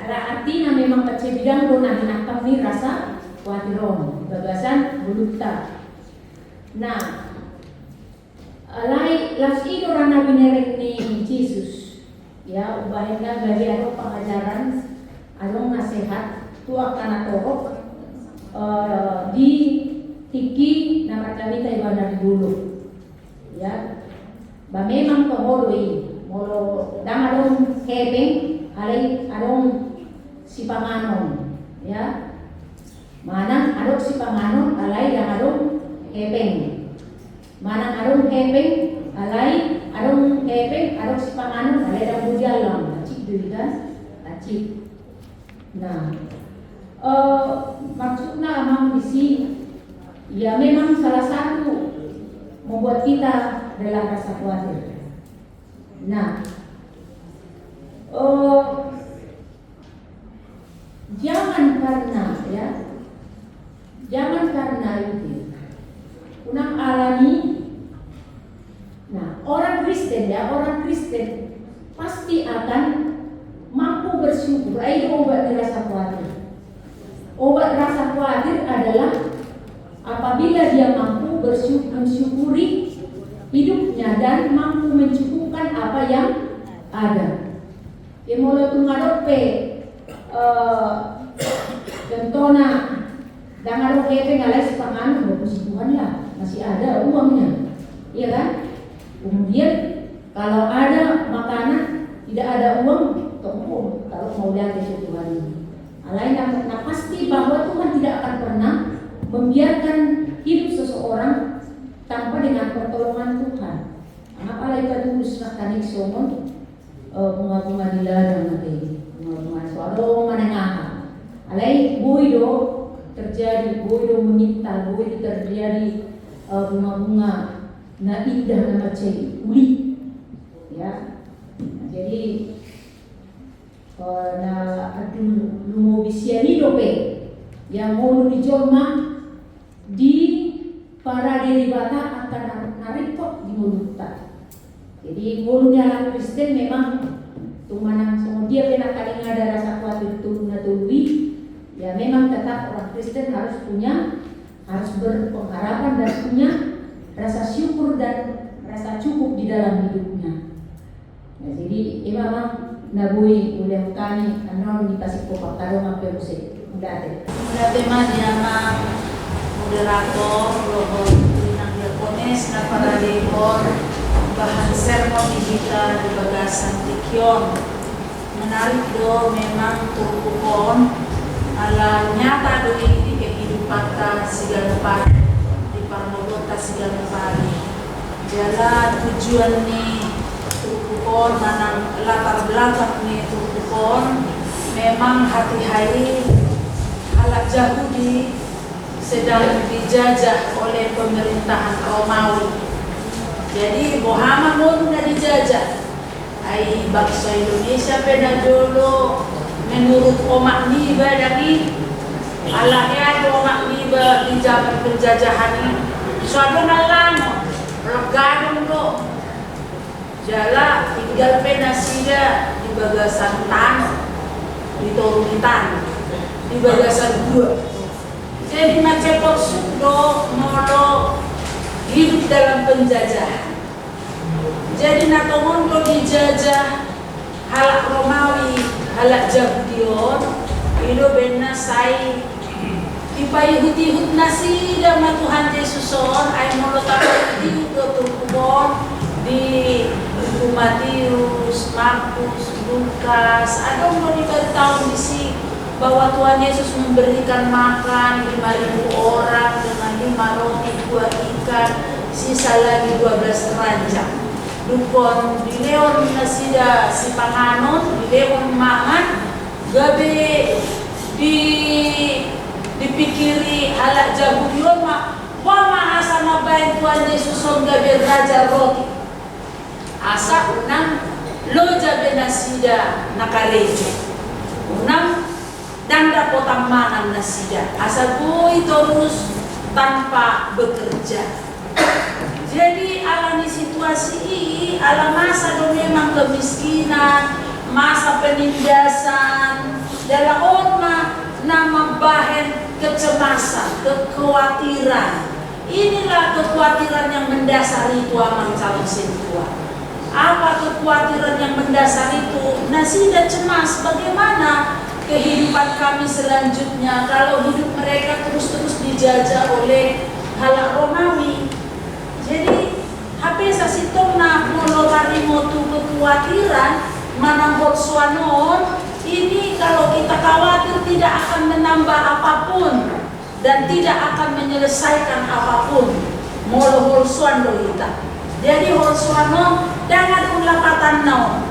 Artinya memang kecil bidang donah nakam ni rasa khawatiron bagasan bulukta. Nah, alai lagi orang nabi nerek ni Yesus, ya ubahnya dari ada pengajaran, ada nasihat, tu akan atorok di tiki nama kami Taiwan dulu, ya. Bah memang pemoloi, molo dang adong kepeng, alai adong si panganon, ya. Mana adong si panganon, alai dang adong kepeng. Mana adong kepeng, alai adong kepeng, adong si panganon, alai dang bujalang, acik dulu kan, acik. Nah, maksudnya memang di sini, ya memang salah satu membuat kita adalah rasa khawatir. Nah, jangan karena itu unang alami. Nah, orang Kristen pasti akan mampu bersyukur, itu obat rasa khawatir. Obat rasa khawatir adalah apabila dia mampu mensyukuri hidupnya dan mampu mencukupkan apa yang ada. Mulai tungadope contohnya dengan oke ngalai setengah puji Tuhan lah, masih ada uangnya, iya kan? Kemudian kalau ada makanan tidak ada uang, tolong kalau mau lihat Tuhan ini. Lain nah pasti bahwa Tuhan tidak akan pernah membiarkan hidup seseorang tanpa dengan pertolongan Tuhan. Apalagi kita tulus nak kanik somon bunga-bunga di ladang nanti, bunga-bunga suara menengah. Alai boido terjadi, boido memintal, boido terjadi bunga-bunga na indah na macam uli, ya. Jadi na adu lumobisiani dope yang mau dijolma di para derivata akan narikot di mulutnya. Jadi mulutnya anak Kristen memang tumanang semua dia kena kali ada rasa khawatir turun tului. Ya memang tetap orang Kristen harus berpengharapan dan punya rasa syukur dan rasa cukup di dalam hidupnya. Ya, jadi memang nabui oleh kami karena dikasih kopak karung apa usai mudah tema diana moderator global tinang diakones na para lekor bahan sermon digital di bagasan tikion menarik do memang turukon ala nyata do ini kehidupan ta sigala pagi di parmodota sigala pagi jalan tujuan ni turukon manang latar belakang ni turukon memang hati-hati halak Yahudi sedang dijajah oleh pemerintahan Romawi. Jadi Muhammad pun sudah dijajah. Ai bangsa Indonesia pada dulu menurut omak niba dagi alahnya omak niba di zaman penjajahan ini. Suatu malam regadong do jala tinggal penasida di bagasan tanah di Torumitan di bagasan dua. Jadi macam sudo molo hidup dalam penjajahan. Jadi natongon do dijajah halak Romawi, halak Yahudion, itu benar sai ipayuhut nasi dama Tuhan Yesuson, ay molo tahu do turkubon di Matius, Markus, Lukas, ada mau diberitahu di sini bahwa Tuhan Yesus memberikan makan 5.000 orang dengan 5 roti 2 ikan, sisa lagi 12 ranjang. Dukon di leon nasida si panganon, di leon mangan, gabe dipikiri halak Yahudion mah, wah asa mabain Tuhan Yesus on gabe raja roti. Asa unang lo jabe nasida nakarejo. Unang danda potang mangan nasida. Asa boy terus tanpa bekerja. Jadi alami situasi ini, ala masa do memang kemiskinan, masa penindasan, dalam orma nama bahan kecemasan, kekhawatiran. Inilah kekhawatiran yang mendasari itu amang calon sentua. Apa kekhawatiran yang mendasar itu? Nasida cemas bagaimana kehidupan kami selanjutnya kalau hidup mereka terus-terus dijajah oleh halak Romawi. Jadi HP sasitong na molorari motu kekhawatiran manang suanon ini kalau kita khawatir tidak akan menambah apapun dan tidak akan menyelesaikan apapun molo suan do kita. Jadi suano dengan ulapatan naon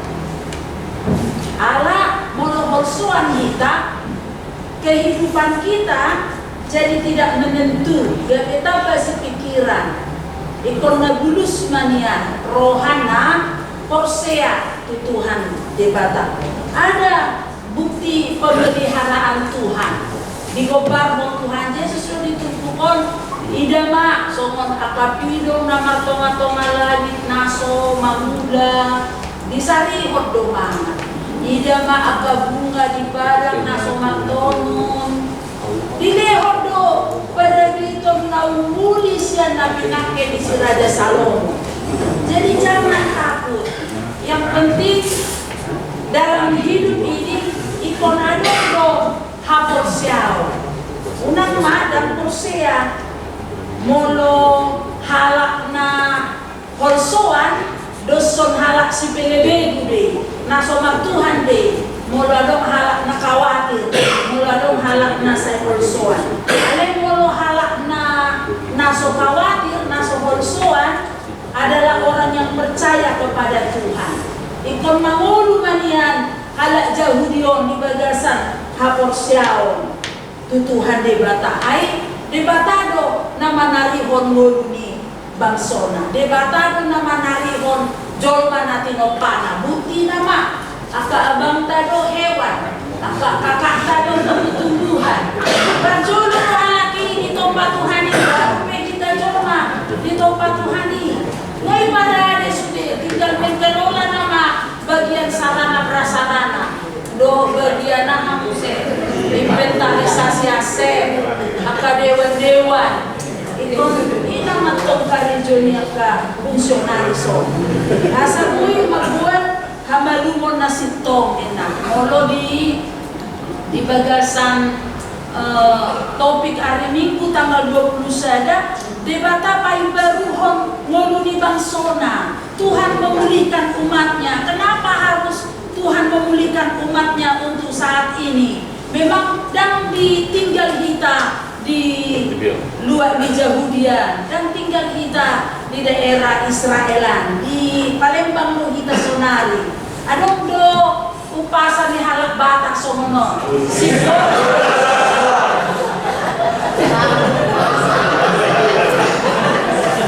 ala molo suan kita kehidupan kita jadi tidak menentu gak kita basi pikiran ikon bulus mania rohana porsea Tuhan debata ada bukti pemeliharaan Tuhan di kobar Tuhan Yesus sudah ditumpukkan idama somon akapido nama tonga-tonga lagi naso mamuda disari hodo mangan ida ma aka bunga di padang naso matonun dilehodo pada dito naumuli siya na pinake di si Raja Salomo. Jadi jangan takut. Yang penting dalam hidup ini ikon ano hapor siyaw. Unang ma dan porsia molo halak na holsoan doson halak si pelebegu de naso Tuhan de mula dong halak na khawatir mula dong halak na sa holsoan alay molo halak na naso khawatir naso holsoan adalah orang yang percaya kepada Tuhan. Ikon mangulu manian halak Yahudion di bagasan hapor siaon tutuhan de bata ai de batado nama narihon nguluni bangsona de batado nama narihon jolma natino pana bukti nama aka abang tado hewan aka kakak tado tumbuhan berjolo laki di tempat Tuhan ini baru kita jolma di tempat Tuhan ini ngai pada ada sudah tinggal mengelola nama bagian sarana prasarana do bagian hamuse inventarisasi aset aka dewan-dewan itu ina matong kari dunia ka fungsionaliso asa muy magbuat hamalumon na sintong enak molo di bagasan topik hari Minggu tanggal 20 sada debata paling baruhon ngolu di bangsona Tuhan memulihkan umatnya. Kenapa harus Tuhan memulihkan umatnya untuk saat ini? Memang dan ditinggal kita di luar di Yahudian dan tinggal kita di daerah Israelan di Palembang lo kita sonari adong do upasan ni halak Batak somono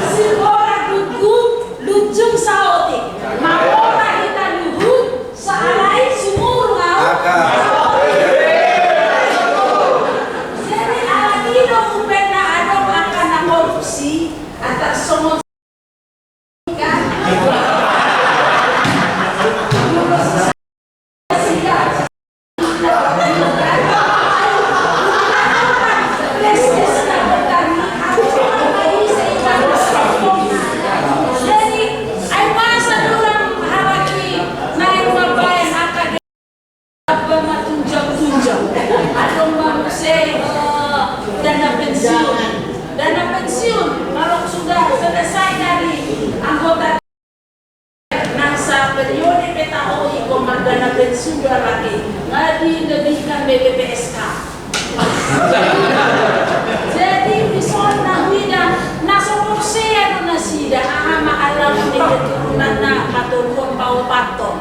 sibora gugup lujung saotik mawora kita luhut saalai sumur ngau atas semua dana pensiun kalau sudah selesai dari anggota nasa periode PTOI komar dana pensiun dua lagi ngadi lebihkan BPPSK jadi bison nahwida naso porsia no nasida ama alam ni keturunan na paturun pau paton.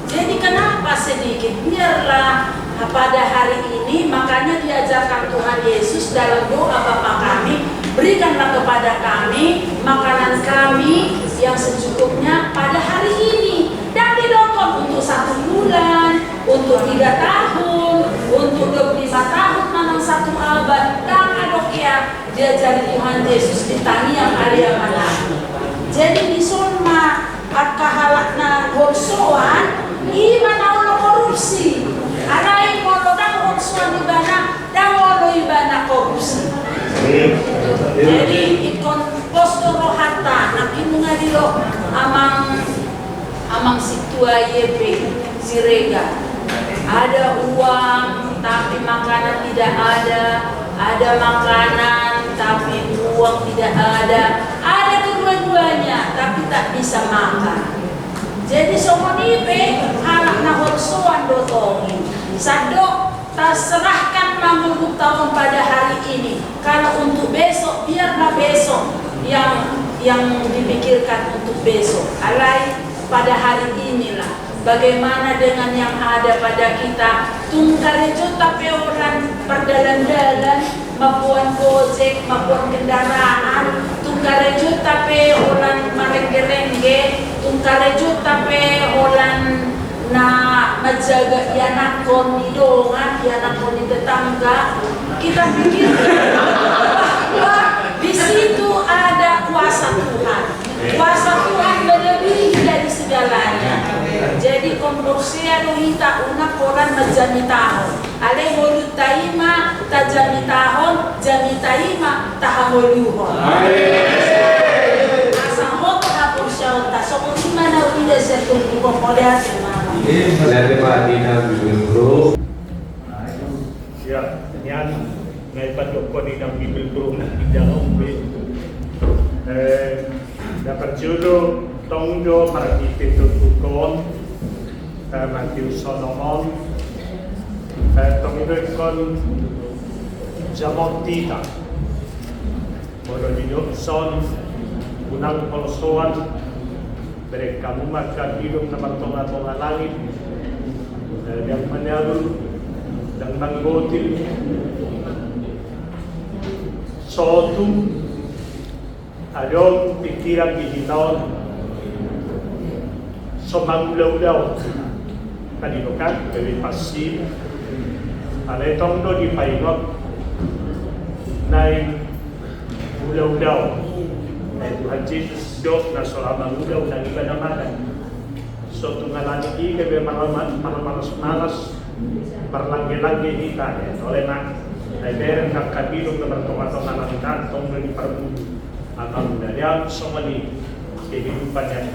Jadi kenapa sedikit biarlah pada hari ini makanya diajarkan Tuhan Yesus dalam doa Bapa kami, berikanlah kepada kami makanan kami yang secukupnya pada hari ini dan didokong untuk 1 bulan, untuk 3 tahun, untuk 25 tahun, manang 1 abad dan adok ya diajari Tuhan Yesus ditani yang ada mana. Jadi di sunma akka halakna horsoan imana ulo korupsi arai molo dang horsoan ibana dang molo ibana korupsi. Jadi ikon posto rohata nakimunga dilo amang situa YP Sirega ada uang tapi makanan tidak ada makanan tapi uang tidak ada kedua-duanya tapi tak bisa makan. Jadi somonipe anak na horsoan dotongin sadok terserahkan manggugup tahun pada hari ini. Kalau untuk besok biarlah besok yang dipikirkan untuk besok. Alai pada hari inilah. Bagaimana dengan yang ada pada kita? Tungkarejo tapi orang perdalan-dalan maupun gojek maupun kendaraan. Tungkarejo tapi orang merengge-rengge. Tungkarejo tapi orang na menjaga anak koni dongan, anak koni tetangga. Kita pikirkan bahwa di situ ada kuasa Tuhan. Kuasa Tuhan melebihi dari segalanya. Jadi kondorsea no hita una koran majamitahon. Ale holu taima tajamitahon, jamitaima tahamoluhon. Asa moto hapon siya ta sokotima na uida sa tungkol ko dia semana. Dari Pak Dina Bibelbro. Ya, yan ngay padok ko ni ng Bibelbro na idang dapat julu tongdo marati tutukon Matthew Solomon tongdo kon jamot tita moro dinok son unang polsoan mereka memakan hidup na magtonga-tonga langit yang menyalur dan menggotil suatu adong pikiran digital somangulaw kadinukan dari pasif ale tongdo di paingot naik ulaw Tuhan Yesus Diyos na soramang ulaw ng iba naman so tungalani ikaw malas berlangge-langge kita oleh nak Ibarat kakabilo na bertonga-tonga ng kantong na iparbudo ang dalyang somali kehidupan yang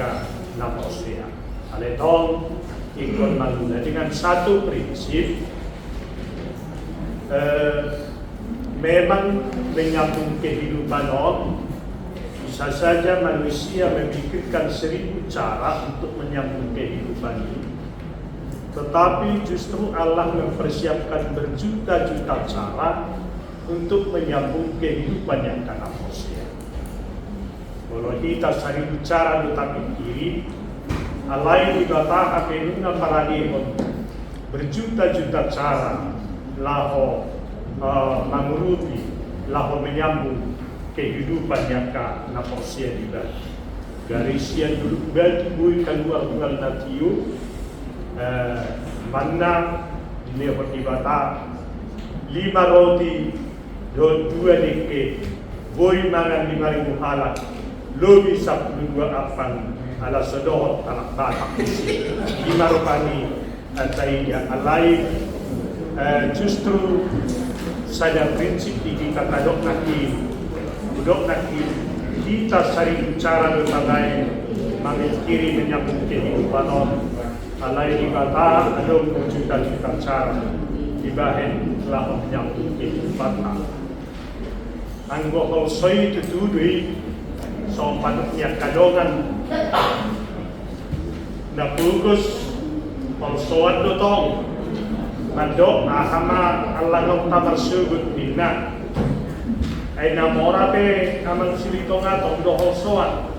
na manusia. Aletong ikon maluna dengan satu prinsip memang menyambung kehidupan orang. Bisa saja manusia memikirkan 1000 cara untuk menyambung kehidupan ini. Tetapi justru Allah mempersiapkan berjuta-juta cara untuk menyambung kehidupan yang kana manusia. Kalau kita 1000 cara tetapi kiri, alai dibata apenuna paradigma berjuta-juta cara laho menguruti, laho menyambung kehidupan yang kana manusia juga. Garis yang dulu bui keluar natiu mana dia berdibata 5 roti 2 deke boy mangan 5.000 halak lobi 12 afan ala sedot anak batak isi 5 rupani antainya alai justru sada prinsip ini kata dok naki kita sering cara berbagai mengikiri menyambung kehidupan alai dibata ada juta-juta cara dibahen telah menyambung kehidupan anggo holsoi tutudui so panuknya kadongan na pugus holsoan dotong mandok ahama alangong tamar sugut bina ay namora pe amang silitonga tong do holsoan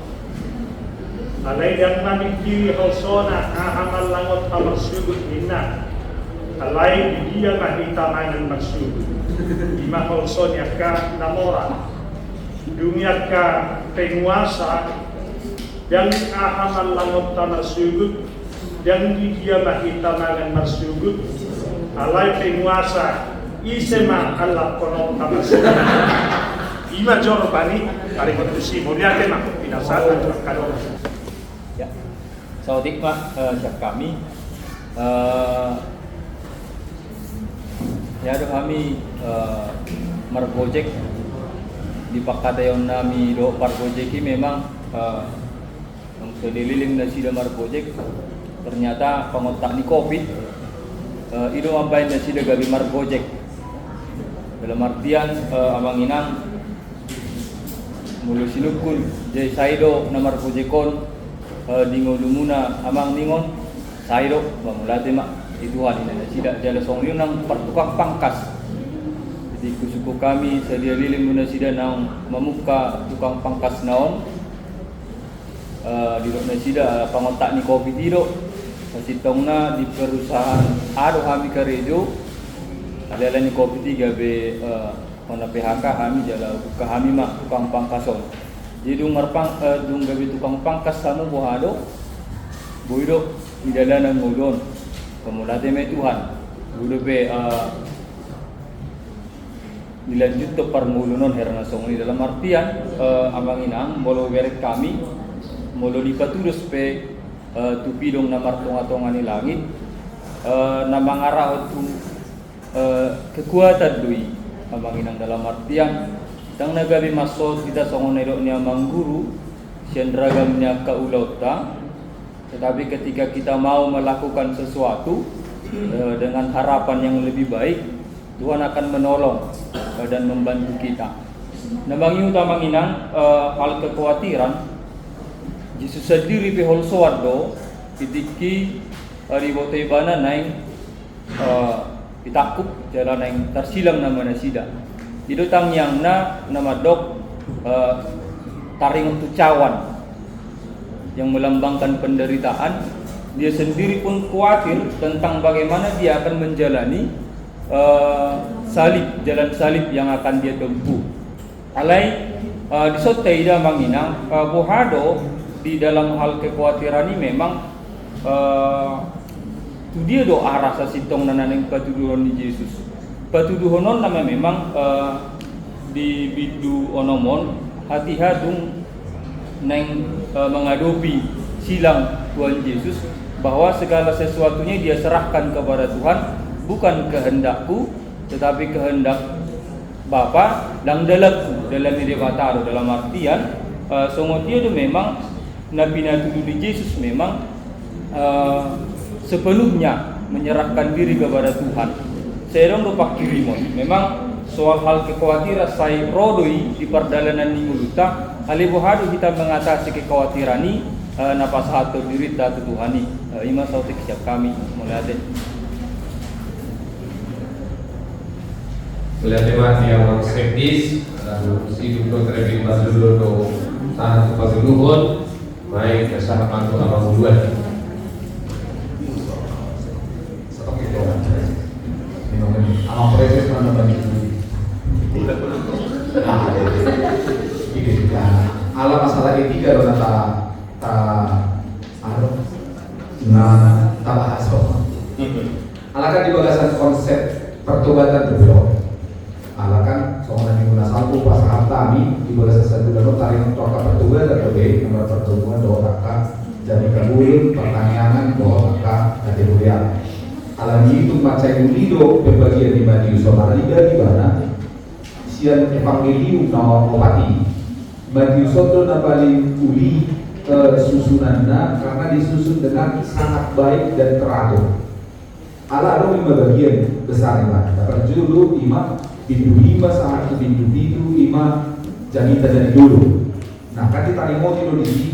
alay yang mamikiri holsona ahamal langot pamarsugut minna alay dia mahita mangan marsugut ima holsonya ka namora dunia ka penguasa yang ahamal langot pamarsugut yang dia mahita mangan marsugut alay penguasa isema Allah kono pamarsugut ima joro pani kari kondusi mulia tema pinasal kado. Ya, saudik Pak, siap kami. Ya, kami margojek di pakadayon nami do pargojeki memang ang sedililing na sila margojek ternyata pengotak ni COVID ido ambain na sila gabi margojek dalam artian amang inang mulu sinukun jay saido na margojekon dingo lumuna amang ningon sairo mamulate mak ituhan ini tidak jala song yun ng pertukang pangkas. Jadi kusuko kami sa liling muna sida ng mamuka tukang pangkas naon diro na sida pangontak ni COVID diro kasi tong na di perusahaan ado kami karejo adala ni COVID gabe kona PHK kami jala kami mak tukang pangkason. Jadi dung gabi tukang pangkas sama buhado buido di dalam ngulon pemulate me Tuhan buido be dilanjut ke permulunon herna song ini dalam artian abang inang molo werek kami molo dipatulus pe tupidong na martonga-tonga ni langit na mangara tu kekuatan dui amanginang dalam artian tang nagabi masod kita songonero niya mangguru sian ragamnya kaulauta, tetapi ketika kita mau melakukan sesuatu dengan harapan yang lebih baik, Tuhan akan menolong dan membantu kita. Namang utamanginang hal kekhawatiran Yesus sendiri pehol sowardo pitiki ribote bana naing itakup jalan naing tersilang nama nasida. Itu tang yang nama dok taring cawan yang melambangkan penderitaan. Dia sendiri pun khawatir tentang bagaimana dia akan menjalani salib, jalan salib yang akan dia tempuh. Alai disotai ida manginang bohado di dalam hal kekhawatiran ini memang tu dia doa rasa sitong nananeng patuduhon di Yesus. Patuduhonon nama memang di bidu onomon hati-hadung neng menghadapi silang Tuhan Yesus, bahwa segala sesuatunya dia serahkan kepada Tuhan, bukan kehendakku tetapi kehendak Bapa dan dalamku dalam ide bataro, dalam artian songo dia tu memang Nabi di Yesus memang sepenuhnya menyerahkan diri kepada Tuhan. Saya dong dopak kirimon. Memang soal hal kekhawatiran saya rodoi di perjalanan minguluta, halibohadu kita mengatasi kekhawatiran ini napas satu diri datu Tuhani. Ima sautik siap kami mulai ada. Melihat tema yang skeptis, si dulu terlebih dulu do sangat patuduhon. Baik, bersama mantu abang duluan. Abang proses mana bagi ini ala masalah etika do ta bahas ala kan di bagasan konsep pertobatan dulu. Ala kan soalnya di guna satu pas hartami di bagasan satu dan tarik untuk pertobatan lebih nomor pertemuan doa kakak jadi kabul pertanyaan doa kakak kategori. Alam itu macam ulido pembagian di Matius soal liga di mana sian evangelium nama opati Matius itu paling uli susunannya karena disusun dengan sangat baik dan teratur. Ala ada 5 bagian besar lah. Dapat dulu 5 pintu 5 satu pintu 5 jadi dari dulu. Nah kan kita mau di sini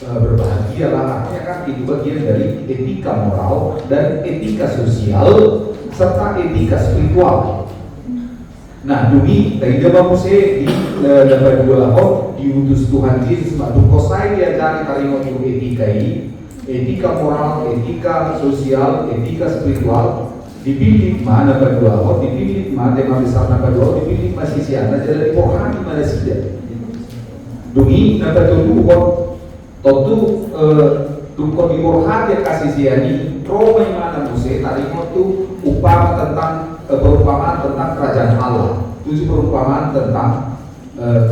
berbahagia lah, artinya kan itu bagian dari etika moral dan etika sosial serta etika spiritual. Nah, demi dari dia bagus di dapat dua lahor diutus Tuhan Yesus untuk kosai diajari taringon itu etika ini, etika moral, etika sosial, etika spiritual. Dipilih mana berdua lahor, dipilih mana tema besar nama dua, dipilih masih siapa jadi rohani mana sida. Demi dapat tuh tentu tukon di rohani kasih siani, Roma yang mana Muse taringon itu upama tentang perumpamaan tentang kerajaan Allah. 7 perumpamaan tentang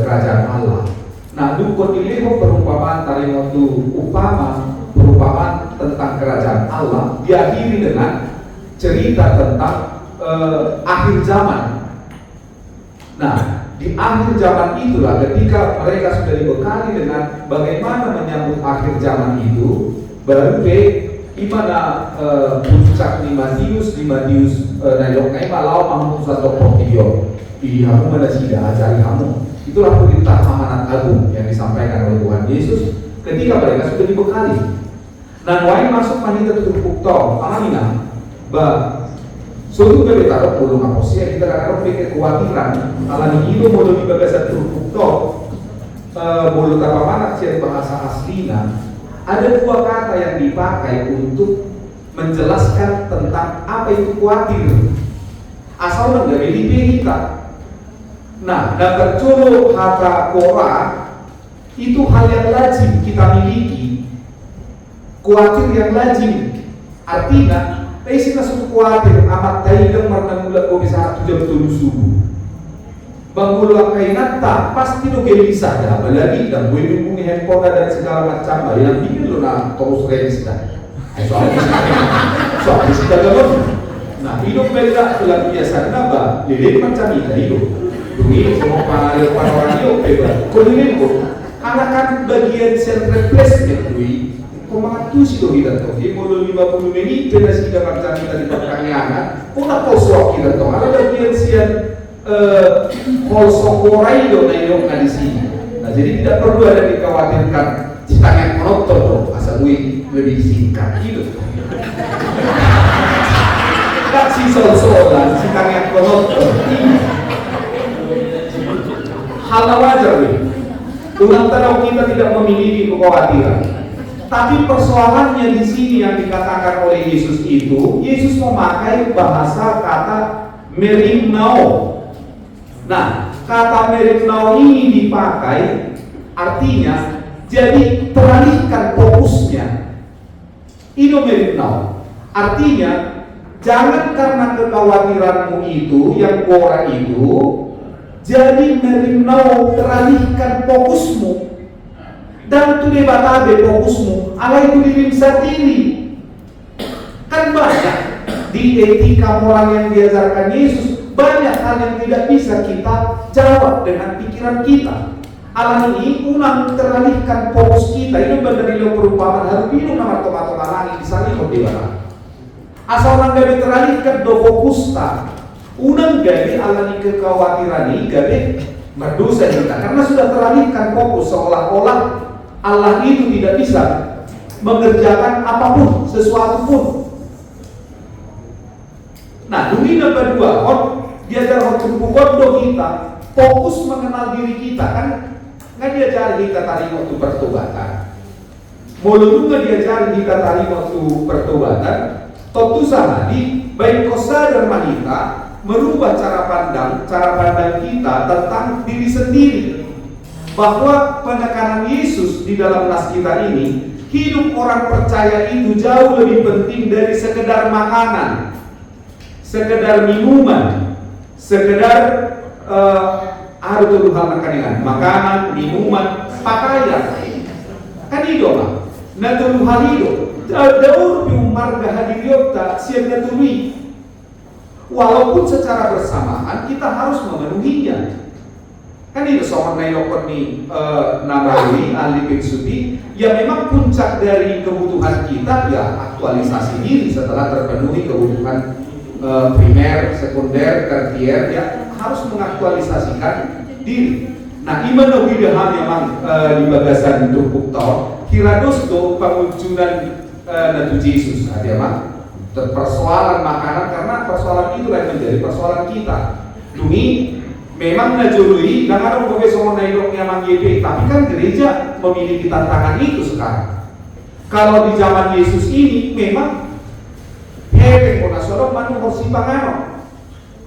kerajaan Allah. Nah, dukun dilihat perumpamaan tadi waktu perumpamaan tentang kerajaan Allah diakhiri dengan cerita tentang akhir zaman. Nah, di akhir zaman itulah ketika mereka sudah dibekali dengan bagaimana menyambut akhir zaman itu, baru imana puncak di Matius nayokai malau mahu satu video di kamu mana sida ajari kamu. Itulah perintah amanat agung yang disampaikan oleh Tuhan Yesus ketika mereka sudah dibekali. Nah, wain masuk manita tutup bukto, amanina, suatu berbeda belum aposia kita akan pikir kekhawatiran alami itu boleh dibagasan tutup bukto, boleh tanpa mana sih bahasa aslinya. Ada 2 kata yang dipakai untuk menjelaskan tentang apa itu khawatir. Asal dari kita. Nah, dapat colo hata kora itu hal yang lazim kita miliki. Khawatir yang lazim. Artinya, sih suatu khawatir amat taidang marna mula ko bisa 7 subuh. Bangulah kainata pasti lo bisa dah lagi dan gue hubungi handphone dan segala macam yang bikin lo nak terus renis dah. Soalnya sih dah kan. Nah hidup beda kalau biasa kenapa? Lilin macam ini hidup. Demi semua pangalir orang hidup beda. Kau lilin kok. Anak bagian self replacement lui. Kau sih lo kita tuh. Dia mau 50 menit beda sih dah macam kita di pertanyaan. Kau nak kosong kita tuh. Ada bagian sian korai do na ilong di sini. Nah jadi tidak perlu ada dikhawatirkan citanya monoton dong, asal gue lebih singkat gitu. Tak si sol-solan citanya monoton. Hal wajar nih. Ulang tahun kita tidak memiliki kekhawatiran. Tapi persoalannya di sini yang dikatakan oleh Yesus itu, Yesus memakai bahasa kata merimnao. Nah, kata merimnao ini dipakai artinya jadi teralihkan fokusnya. Ino merimnao artinya jangan karena kekhawatiranmu itu yang gora itu jadi merimnao teralihkan fokusmu dan tu debatabe fokusmu ala itu diri sendiri. Kan banyak di etika moral yang diajarkan Yesus banyak hal yang tidak bisa kita jawab dengan pikiran kita. Alam ini ulang teralihkan fokus kita. Ini benar dari perumpamaan harus minum nama tomato lagi di sana di mana. Asal orang gawe teralihkan do fokus ta. Unang gawe alami kekhawatiran ini gawe berdosa kita karena sudah teralihkan fokus seolah-olah Allah itu tidak bisa mengerjakan apapun sesuatu pun. Nah, dunia nomor 2, diajar hukum kondo kita, fokus mengenal diri kita kan diajar kita tadi waktu pertobatan. Mulu juga diajar kita tadi waktu pertobatan, tentu saja di baik kosa dan wanita merubah cara pandang kita tentang diri sendiri. Bahwa penekanan Yesus di dalam nas kita ini, hidup orang percaya itu jauh lebih penting dari sekedar makanan, sekedar minuman, sekedar hal makanan, minuman, pakaian. Kan itu lah. Nah tuh hal itu. Daur marga hadiriota siap natului. Walaupun secara bersamaan kita harus memenuhinya. Kan itu soal naikon nih Nabawi ahli Pinsuti ya memang puncak dari kebutuhan kita ya aktualisasi diri setelah terpenuhi kebutuhan primer, sekunder, tertier ya harus mengaktualisasikan diri. Nah, iman widahan memang di bagasan tubuh tol kirados do pengunjungan Natu Yesus ada mah persoalan makanan karena persoalan itu yang menjadi persoalan kita. Demi memang najului dan ada beberapa soal naiknya manggil tapi kan gereja memiliki tantangan itu sekarang. Kalau di zaman Yesus ini memang hewe kona sorong manu horsi pangano.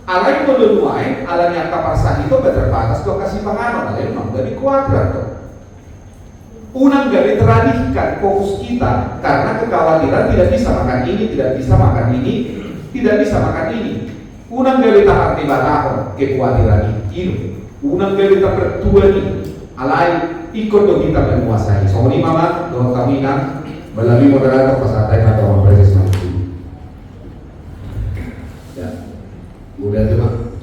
Alai meluai alanya kaparsan itu berterbatas do kasih pangano alai memang dari kuadrat tuh. Unang gak teralihkan fokus kita karena kekhawatiran tidak bisa makan ini, tidak bisa makan ini, tidak bisa makan ini. Unang gak tahap di batahon kekhawatiran ini. Unang gak berdua nih alai ikut do kita menguasai. So ini mama do kami nak melalui moderator pasatay atau presiden. Kemudian juga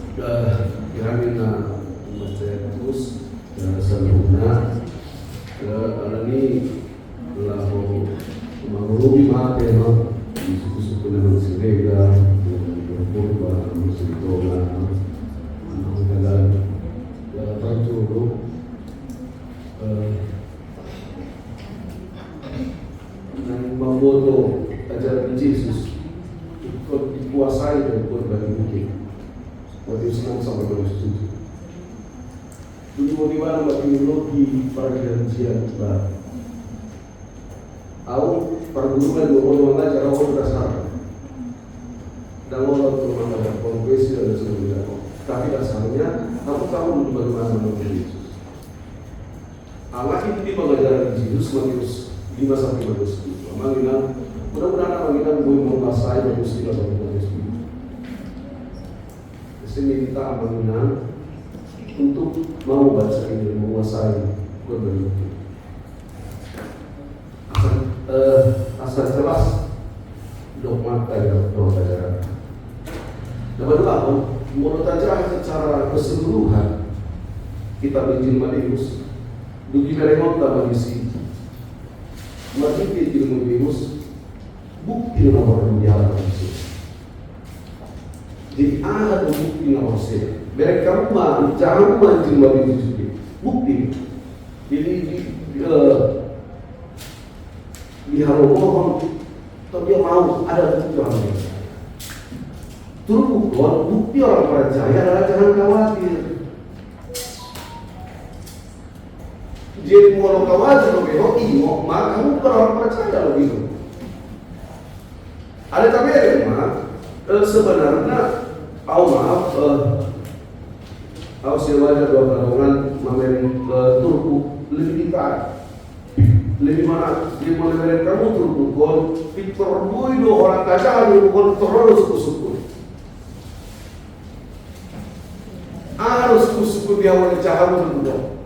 kami nak mempercayai terus seluruhnya ini telah mengurubi mati memang di suku-suku yang sirega berpurba muslimona dan terjuru yang membodoh ajaran Yesus ikut dikuasai dan berbagi mungkin. Waktu senang sama bersetuju. Dulu di mana teknologi perjanjian baru. Aku perguruan dua cara orang berdasarkan. Dan orang bermakna konfesi dan sebagainya. Tapi dasarnya, kamu tahu bagaimana menurut Yesus. Allah itu di pengajaran Yesus Matius 5-11. Manginan, mudah-mudahan manginan boleh menguasai dan mesti dapat menguasai. Sini kita mengenal untuk mau baca ini, menguasai Quran. Asal jelas dogma dan ajaran. Nomor dua, menurut ajaran secara keseluruhan kita Injil Matius, dugi mereka magisi, magiti ilmu Matius, bukti nomor dunia Yesus. Jadi ada bukti nomor saya. Mereka jangan Injil Matius juga bukti. Jadi di halaman atau dia mau ada bukti orang lain. Turun bukti orang percaya adalah jangan khawatir. Jadi kalau khawatir lo imo, maka kamu bukan orang percaya lo gitu. Ada tapi sebenarnya, sewajar dua kalongan mamen ke Turku lebih dekat. Lebih mana dia mulai kamu terpukul, Victor Boy do orang kacang terpukul terus suku-suku. Harus suku dia oleh cahaya muda.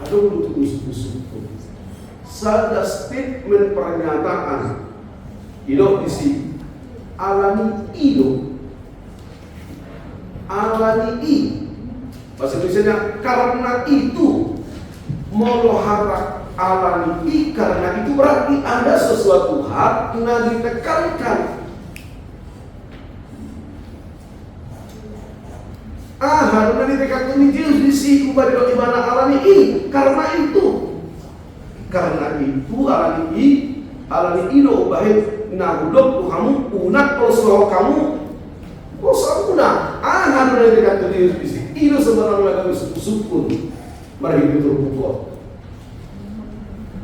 Ada untuk suku-suku. Sada statement pernyataan hidup di sini alami hidup, alami bahasa Indonesia karena itu. Molohara alami karena itu berarti ada sesuatu hal yang ditekankan. Harus ditekankan ini Yesus di sini bagaimana alami karena itu alami itu baik nagudok kamu unak kalau kamu harus ditekankan Yesus di sini. Itu sebenarnya kami sukun. Mari kita terpukul.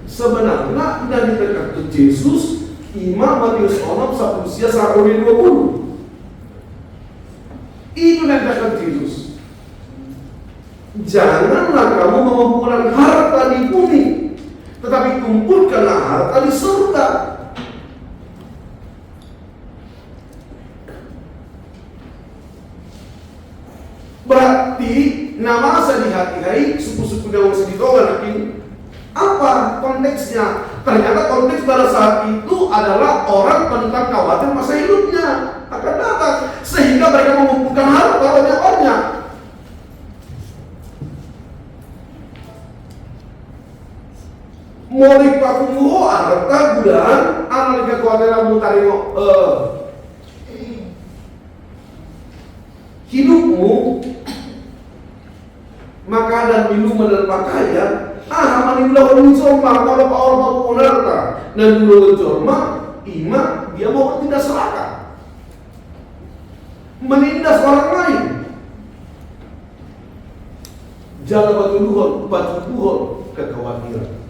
Sebenarnya dari dekat Yesus, Imam Matius Onop satu usia 120. Itu yang dekat Yesus. Janganlah kamu mengumpulkan harta di bumi, tetapi kumpulkanlah harta di surga. Berarti nama saya dihati-hati suku-suku yang masih ditolak ini apa konteksnya? Ternyata konteks pada saat itu adalah orang tentang khawatir masa hidupnya akan datang sehingga mereka mengumpulkan harta banyak-banyak. Molik pakumu harta gudang analika khawatiran mutarimo hidupmu makanan, minuman dan pakaian. Manilah orang Jorma kalau Pak Orma punarta dan dulu Jorma ima dia mau tidak serakah, menindas orang lain. Jangan batu duhon kekhawatiran.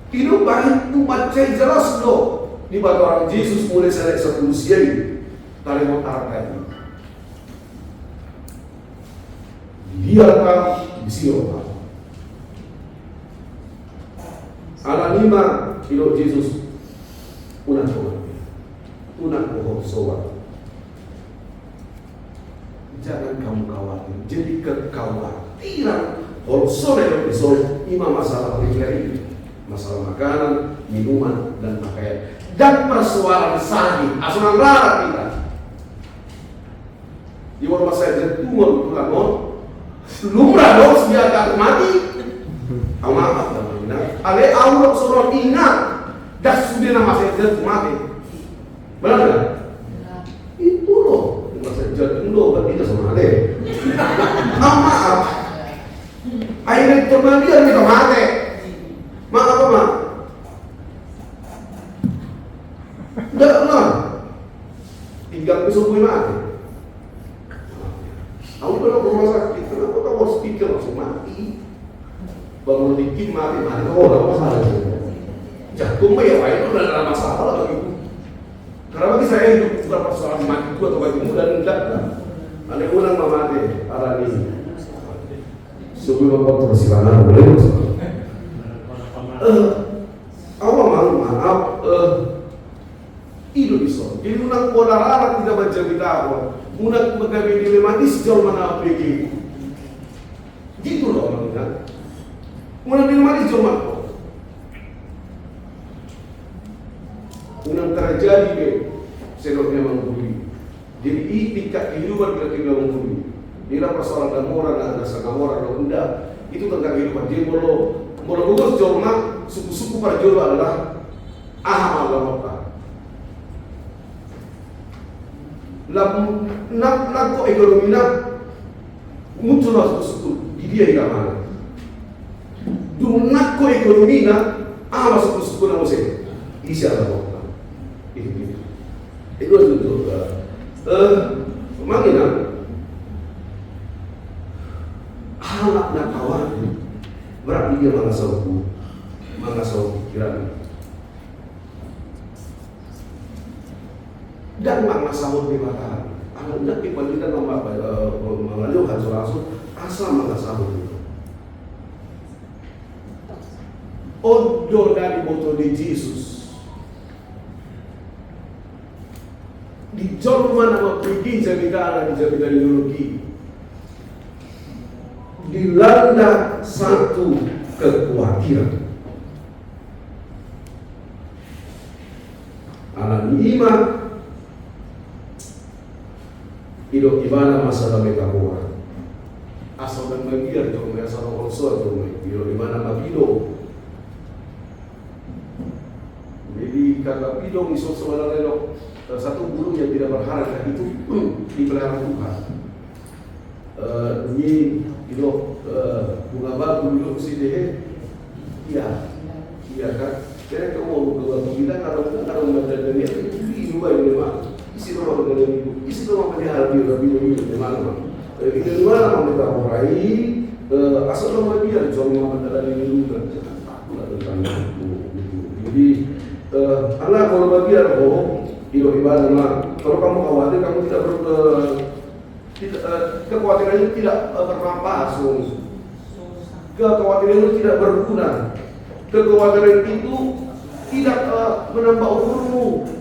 Hidup baik itu macam jelas loh di batu orang Yesus mulai selek satu usia ini. Tali mau tarkai dia akan disiapkan. Alanima hidup Yesus unang pohon soal. Jangan kamu khawatir. Jadi kekhawatiran sore imam masalah pribadi, masalah makanan, minuman dan pakaian dan persoalan sahih asunan larat kita. Di rumah saya tumor tulang lumrah dong senjata mati. Maaf teman-teman. Ale Allah suruh ingat dah sudah nama saya mati. Benar tak? Itu loh. Rumah saya jatuh loh kita sama Ale. Maaf. Akhirnya teman dia kita mati. Maaf apa mak? Enggak lah. Tinggal besok gue mati. Aku pernah ke rumah sakit, kenapa kamu harus pikir langsung mati? Bangun dikit mati, oh ada masalah. Jatuh mah ya itu udah ada masalah begitu. Karena bagi saya hidup bukan persoalan mati itu atau bagimu dan enggak. Ada ulang mati, arah ini. Sebelum apa persilangan boleh maaf. Ido iso. Jadi unang polarara tidak macam kita. Unang magabi dilematis jauh mana pergi. Gitu loh orang kan. Unang dilematis jauh mana. Unang terjadi ke sedoknya mengguli. Jadi tingkat kehidupan kita mengguli. Dia persoalan gamora dan rasa gamora lo enggak. Itu tentang kehidupan. Jadi kalau gugus jauh mana suku-suku para jauh adalah aham Allah. Lagu ekonomi muncullah suku di dia yang mana? Lagu ekonomi masuk suku nama saya isi ada apa? Itu mana? Halak nak kawan berarti dia mengasau kira. Dan makna sahur di mata anak tidak dibandingkan mengajukan langsung asal makna sahur itu odo dari botol di Yesus di jauh mana pergi jaminan di jaminan ideologi dilanda satu kekhawatiran alam iman hidup gimana masalah metabola asal dan bagian itu masalah konsol itu hidup gimana mabido jadi kata bido misal sebenarnya satu burung yang tidak berharga itu dipelihara Tuhan ini hidup bunga bagus hidup sini iya kan kira kamu mau kita kalau membaca dia itu luar ini isi rumah dengan ibu, isi rumah dengan lebih mana? Itu mana kita mulai asal rumah dia jual rumah dari dulu dan takut tentang itu. Jadi anak kalau bagi hidup ibadah kalau kamu khawatir kamu tidak kekhawatiran itu tidak bermanfaat, kekhawatiran itu tidak berguna, kekhawatiran itu tidak menambah umurmu.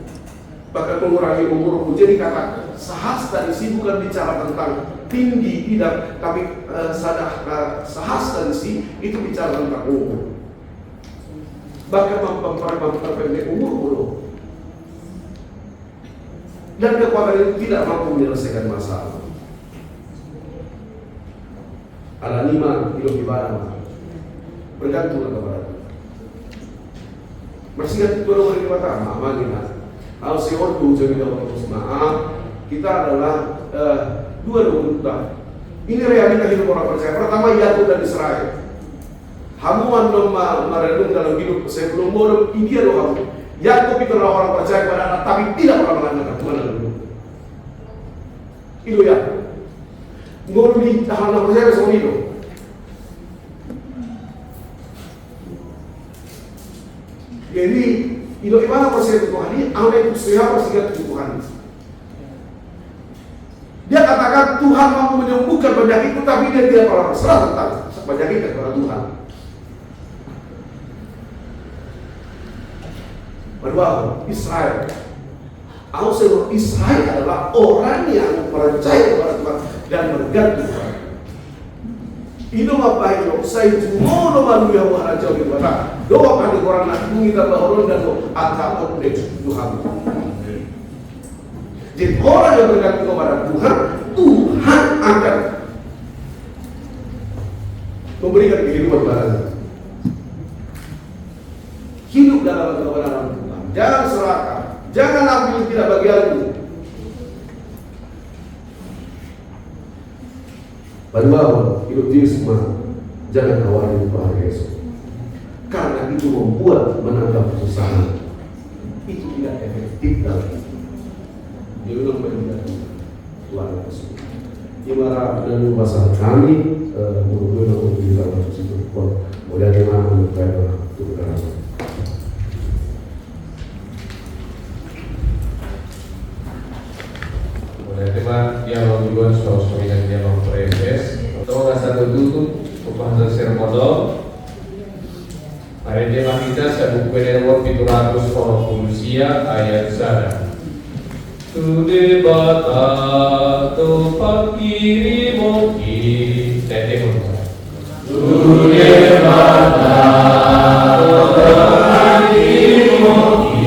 Bahkan mengurangi umurmu. Jadi kata sahasta di sini bukan bicara tentang tinggi tidak, tapi sahasta di sini itu bicara tentang umur. Bahkan memperpendek umur dulu. Dan kekuatan itu tidak mampu menyelesaikan masalah. Alanima hidup ibadah bergantung kepada Tuhan. Masih ingat itu orang yang pertama, mana? Al-Seor jadi dalam maaf kita adalah dua duta. Ini realita hidup orang percaya. Pertama Yakub dan Israel. Hamuan merenung dalam hidup sebelum bodoh dia doang. Yakub itu adalah orang percaya kepada Allah tapi tidak pernah mengandalkan Tuhan dalam hidup. Itu ya. Ngomong di hal percaya sama itu. Jadi hidup ibadah percaya Tuhan ini, Allah itu siapa sehingga Tuhan. Dia katakan Tuhan mampu menyembuhkan penyakit itu, tapi dia tidak pernah berserah tentang penyakit kepada Tuhan. Kedua, Israel. Allah sebut Israel adalah orang yang percaya kepada Tuhan dan bergantung kepada Tuhan. Ino mapayo sa itumono manuya wala jauh kata doa pada orang nak kita bahwa dan atau de Tuhan. Jadi orang yang bergantung kepada Tuhan, Tuhan akan memberikan kehidupan baru. Hidup dalam kebenaran Tuhan. Jangan serakah, jangan ambil tidak bagianmu. Padahal hidup diri semua jangan khawatir pada esok, karena itu membuat menangkap kesusahan itu tidak efektif dalam hidup. Dia bilang menjadi Tuhan tersebut. Dimana dan bahasa kami menurut untuk kita masuk situ pun boleh ada mana untuk bergerak. Tema dialog juga soal dengan dialog preses. Terus satu tutup pembahasan sermon. Hari tema kita sa buku Nomor 780 ayat 1. Tu bata tu pakiri moki tete mo. Tu bata tu pakiri moki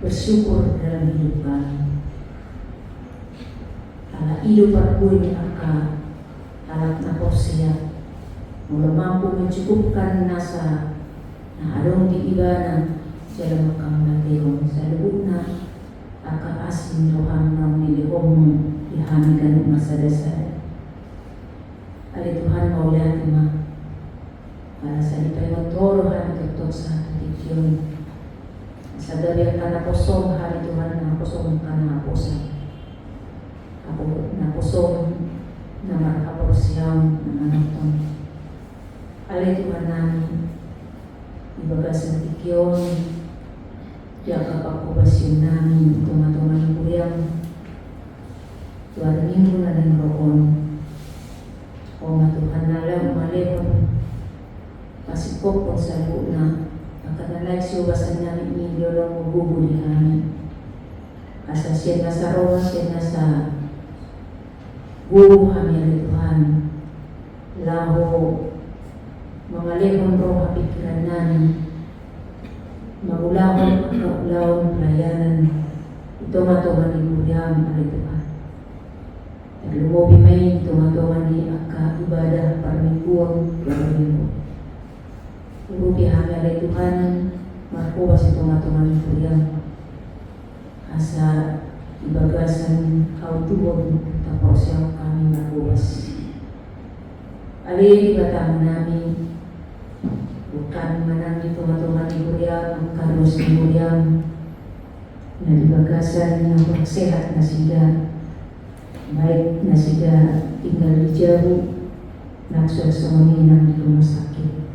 bersyukur dalam hidup kami. Ala hidup berbuih aka alat naposia, mula mampu mencukupkan nasa na adong di ibana dalam makam natihong sa lubuna aka asin roham na nilihong dihamikan masa dasar. Ali Tuhan mauliati ma para sa ipay toro hari tutok sa titiyon. Sadari ang kanapusong hari Tuhan na pusong kanapusan. Ako napusong na makapursiyang na manatong. Alay Tuhan namin, ibagas ng tikyon, diya kapakubasyon namin, tumatungan ng kuriyang, tuwan minggu na rin roon. O matuhan na lang, umalipon, pasikop kung sa na, Katanay siubasan namin ni Lolo magugulihan. Asa siya na sa roon, siya na sa buhay ni Tuhan. Laho, mga lehon roh pikiran namin. Magulahon ang kaulahon pelayanan. Ito matuhan ni Buryam, Ali Tuhan. Lumobi may ito matuhan ni Aka ibadah parmingguang pelayanan. Urupi hanya Tuhan, marko si tunga-tungan itu yang asa ibagasan kau tuhon tapos yang kami markuas. Ali batang namin, bukan manang tunga-tungan itu yang karus kemudian na ibagasan yang sehat na siya, baik na siya tinggal di jauh, nagsasumuni ng rumah sakit.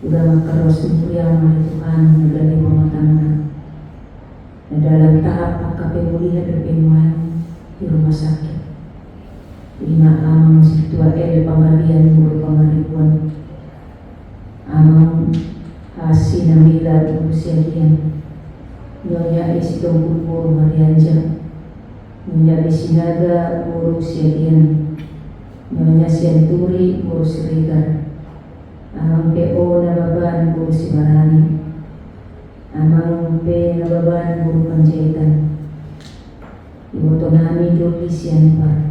udah makaros yang oleh Tuhan dari pematangnya. Dan dalam tahap akap pemulihan dan penyembuhan di rumah sakit, 5 amang situa pangalian mulu pangaribuan amang hasi namila usia dian nyonya isitong kulpuro marianja nyonya isinaga muru usia dian nyonya sianturi muru sirigan amang PO nababan muru simarani amang P nababan muru panjaitan ibotonami Juli sianipar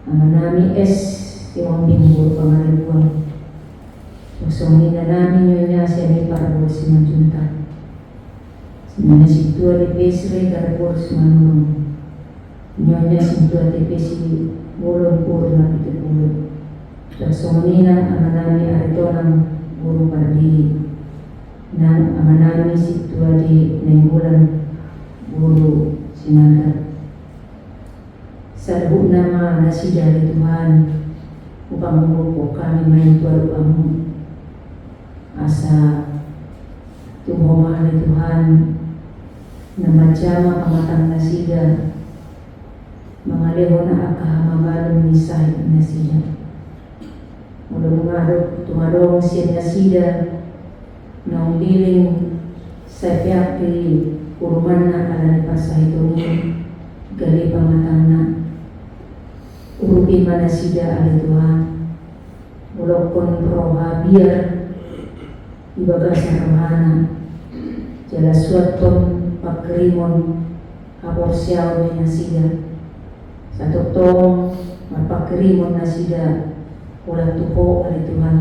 amanami S yung minggu pangalibuan. Sosongin na namin nyonya siya ni Parabol si Manjunta. Simana si Tua de Pesre Carabol si Manunong. Nyonya si Tua de Pesre Bolong Puro na Pitupulo. Sosongin na amanami arito ng Puro Pardili. Nang amanami si Tua de Nenggulan Puro Sinanda. Sa loob nama nasi dari Tuhan upang mengukuh kami main Tuhan upamu asa tunggu mahal Tuhan nama jama pamatang nasida mangaleho na akahamabalong nisay nasida mula mengadok tumadong siya nasida na umbiling sa piyak di uruman na alanipas sa ito gali pamatang na urupi mana sida ada Tuhan walaupun roha biar ibaga sa rohana jala suaton pagkerimon hapor siyaw na sida sa totong mapagkerimon na sida walang tupo ada Tuhan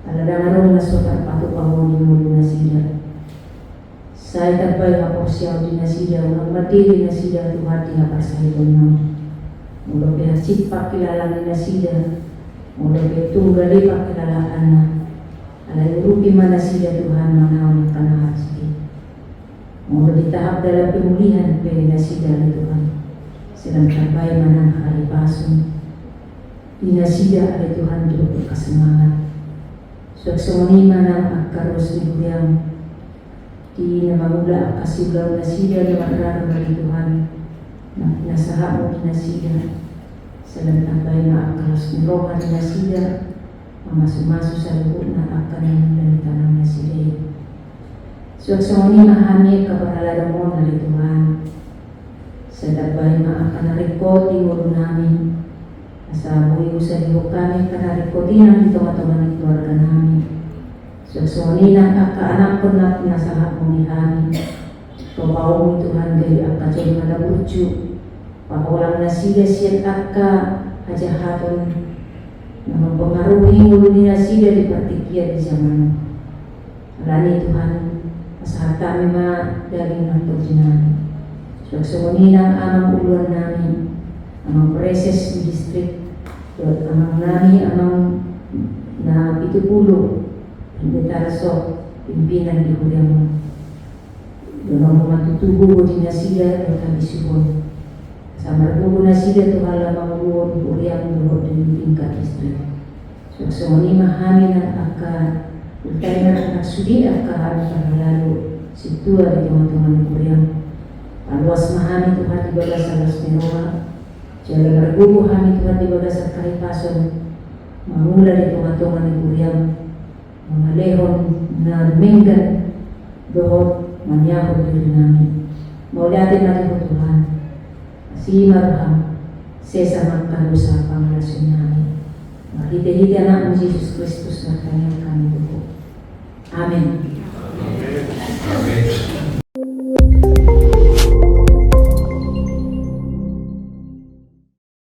aladangarong na suatar patupaho di mulo na sida sa itabay hapor siyaw na sida walang matili na sida Tuhan di hapasahidon na mula pihasip pakilalang na sida, mula pitunggali pakilalaan na, alay urupi man na sida Tuhan manaw ng tanahat sige. Mula ditahap dalam pemulihan pwede na sida ni Tuhan, silang tabay man ang kalipason. Di na sida ay Tuhan di kasemangat. Suaksoni man ang akaros ni Guyang, di na mamula akasigaw na sida na makararo ni Tuhan, na pinasaha mo na sida sa lantambay na akalas ni Rohan na sida mamasumaso sa lubog na akan ng lalitanang na sida suaksoni mahami kaparalala mo na lituhan sa dabay na akan na rikot tingulo namin asa buhay sa lihok kami kanarikotin ang ito-atuman ng keluarga namin suaksoni na akaanak ko na pinasaha mo ni amin Pagpawang Tuhan dari akka jadi malabucu Pakawalang nasiga siya akka hajahaton na mempengaruhi nguluni nasiga di partikia di zaman alani Tuhan masahat kami dari nangtod namin suaksoni ng amang uluan namin amang preses di distrik amang nami amang na 70 hindi tarasok pimpinan di Huliang Doon matutubo din na sila at kabisipon. Sa marbubo na sila Tuhan lamang buwan Huliang doon din tingkat istri. So ni mahami ng akka utay na nagsudi akka ang pangalalo si Tua di teman-teman di Huliang. Paluas mahami Tuhan di bagas sa Las Meroa. Jala marbubo hami Tuhan di bagas sa Karipason. Mangula di teman-teman di Huliang. Mga lehon na luminggan doon manyakot diri namin. Mauliatin natin po Tuhan. Si Marham, sesa magkalusa pangrelasyon namin. Makita-hita na ang Jesus Kristus na kanyang kami po. Amen.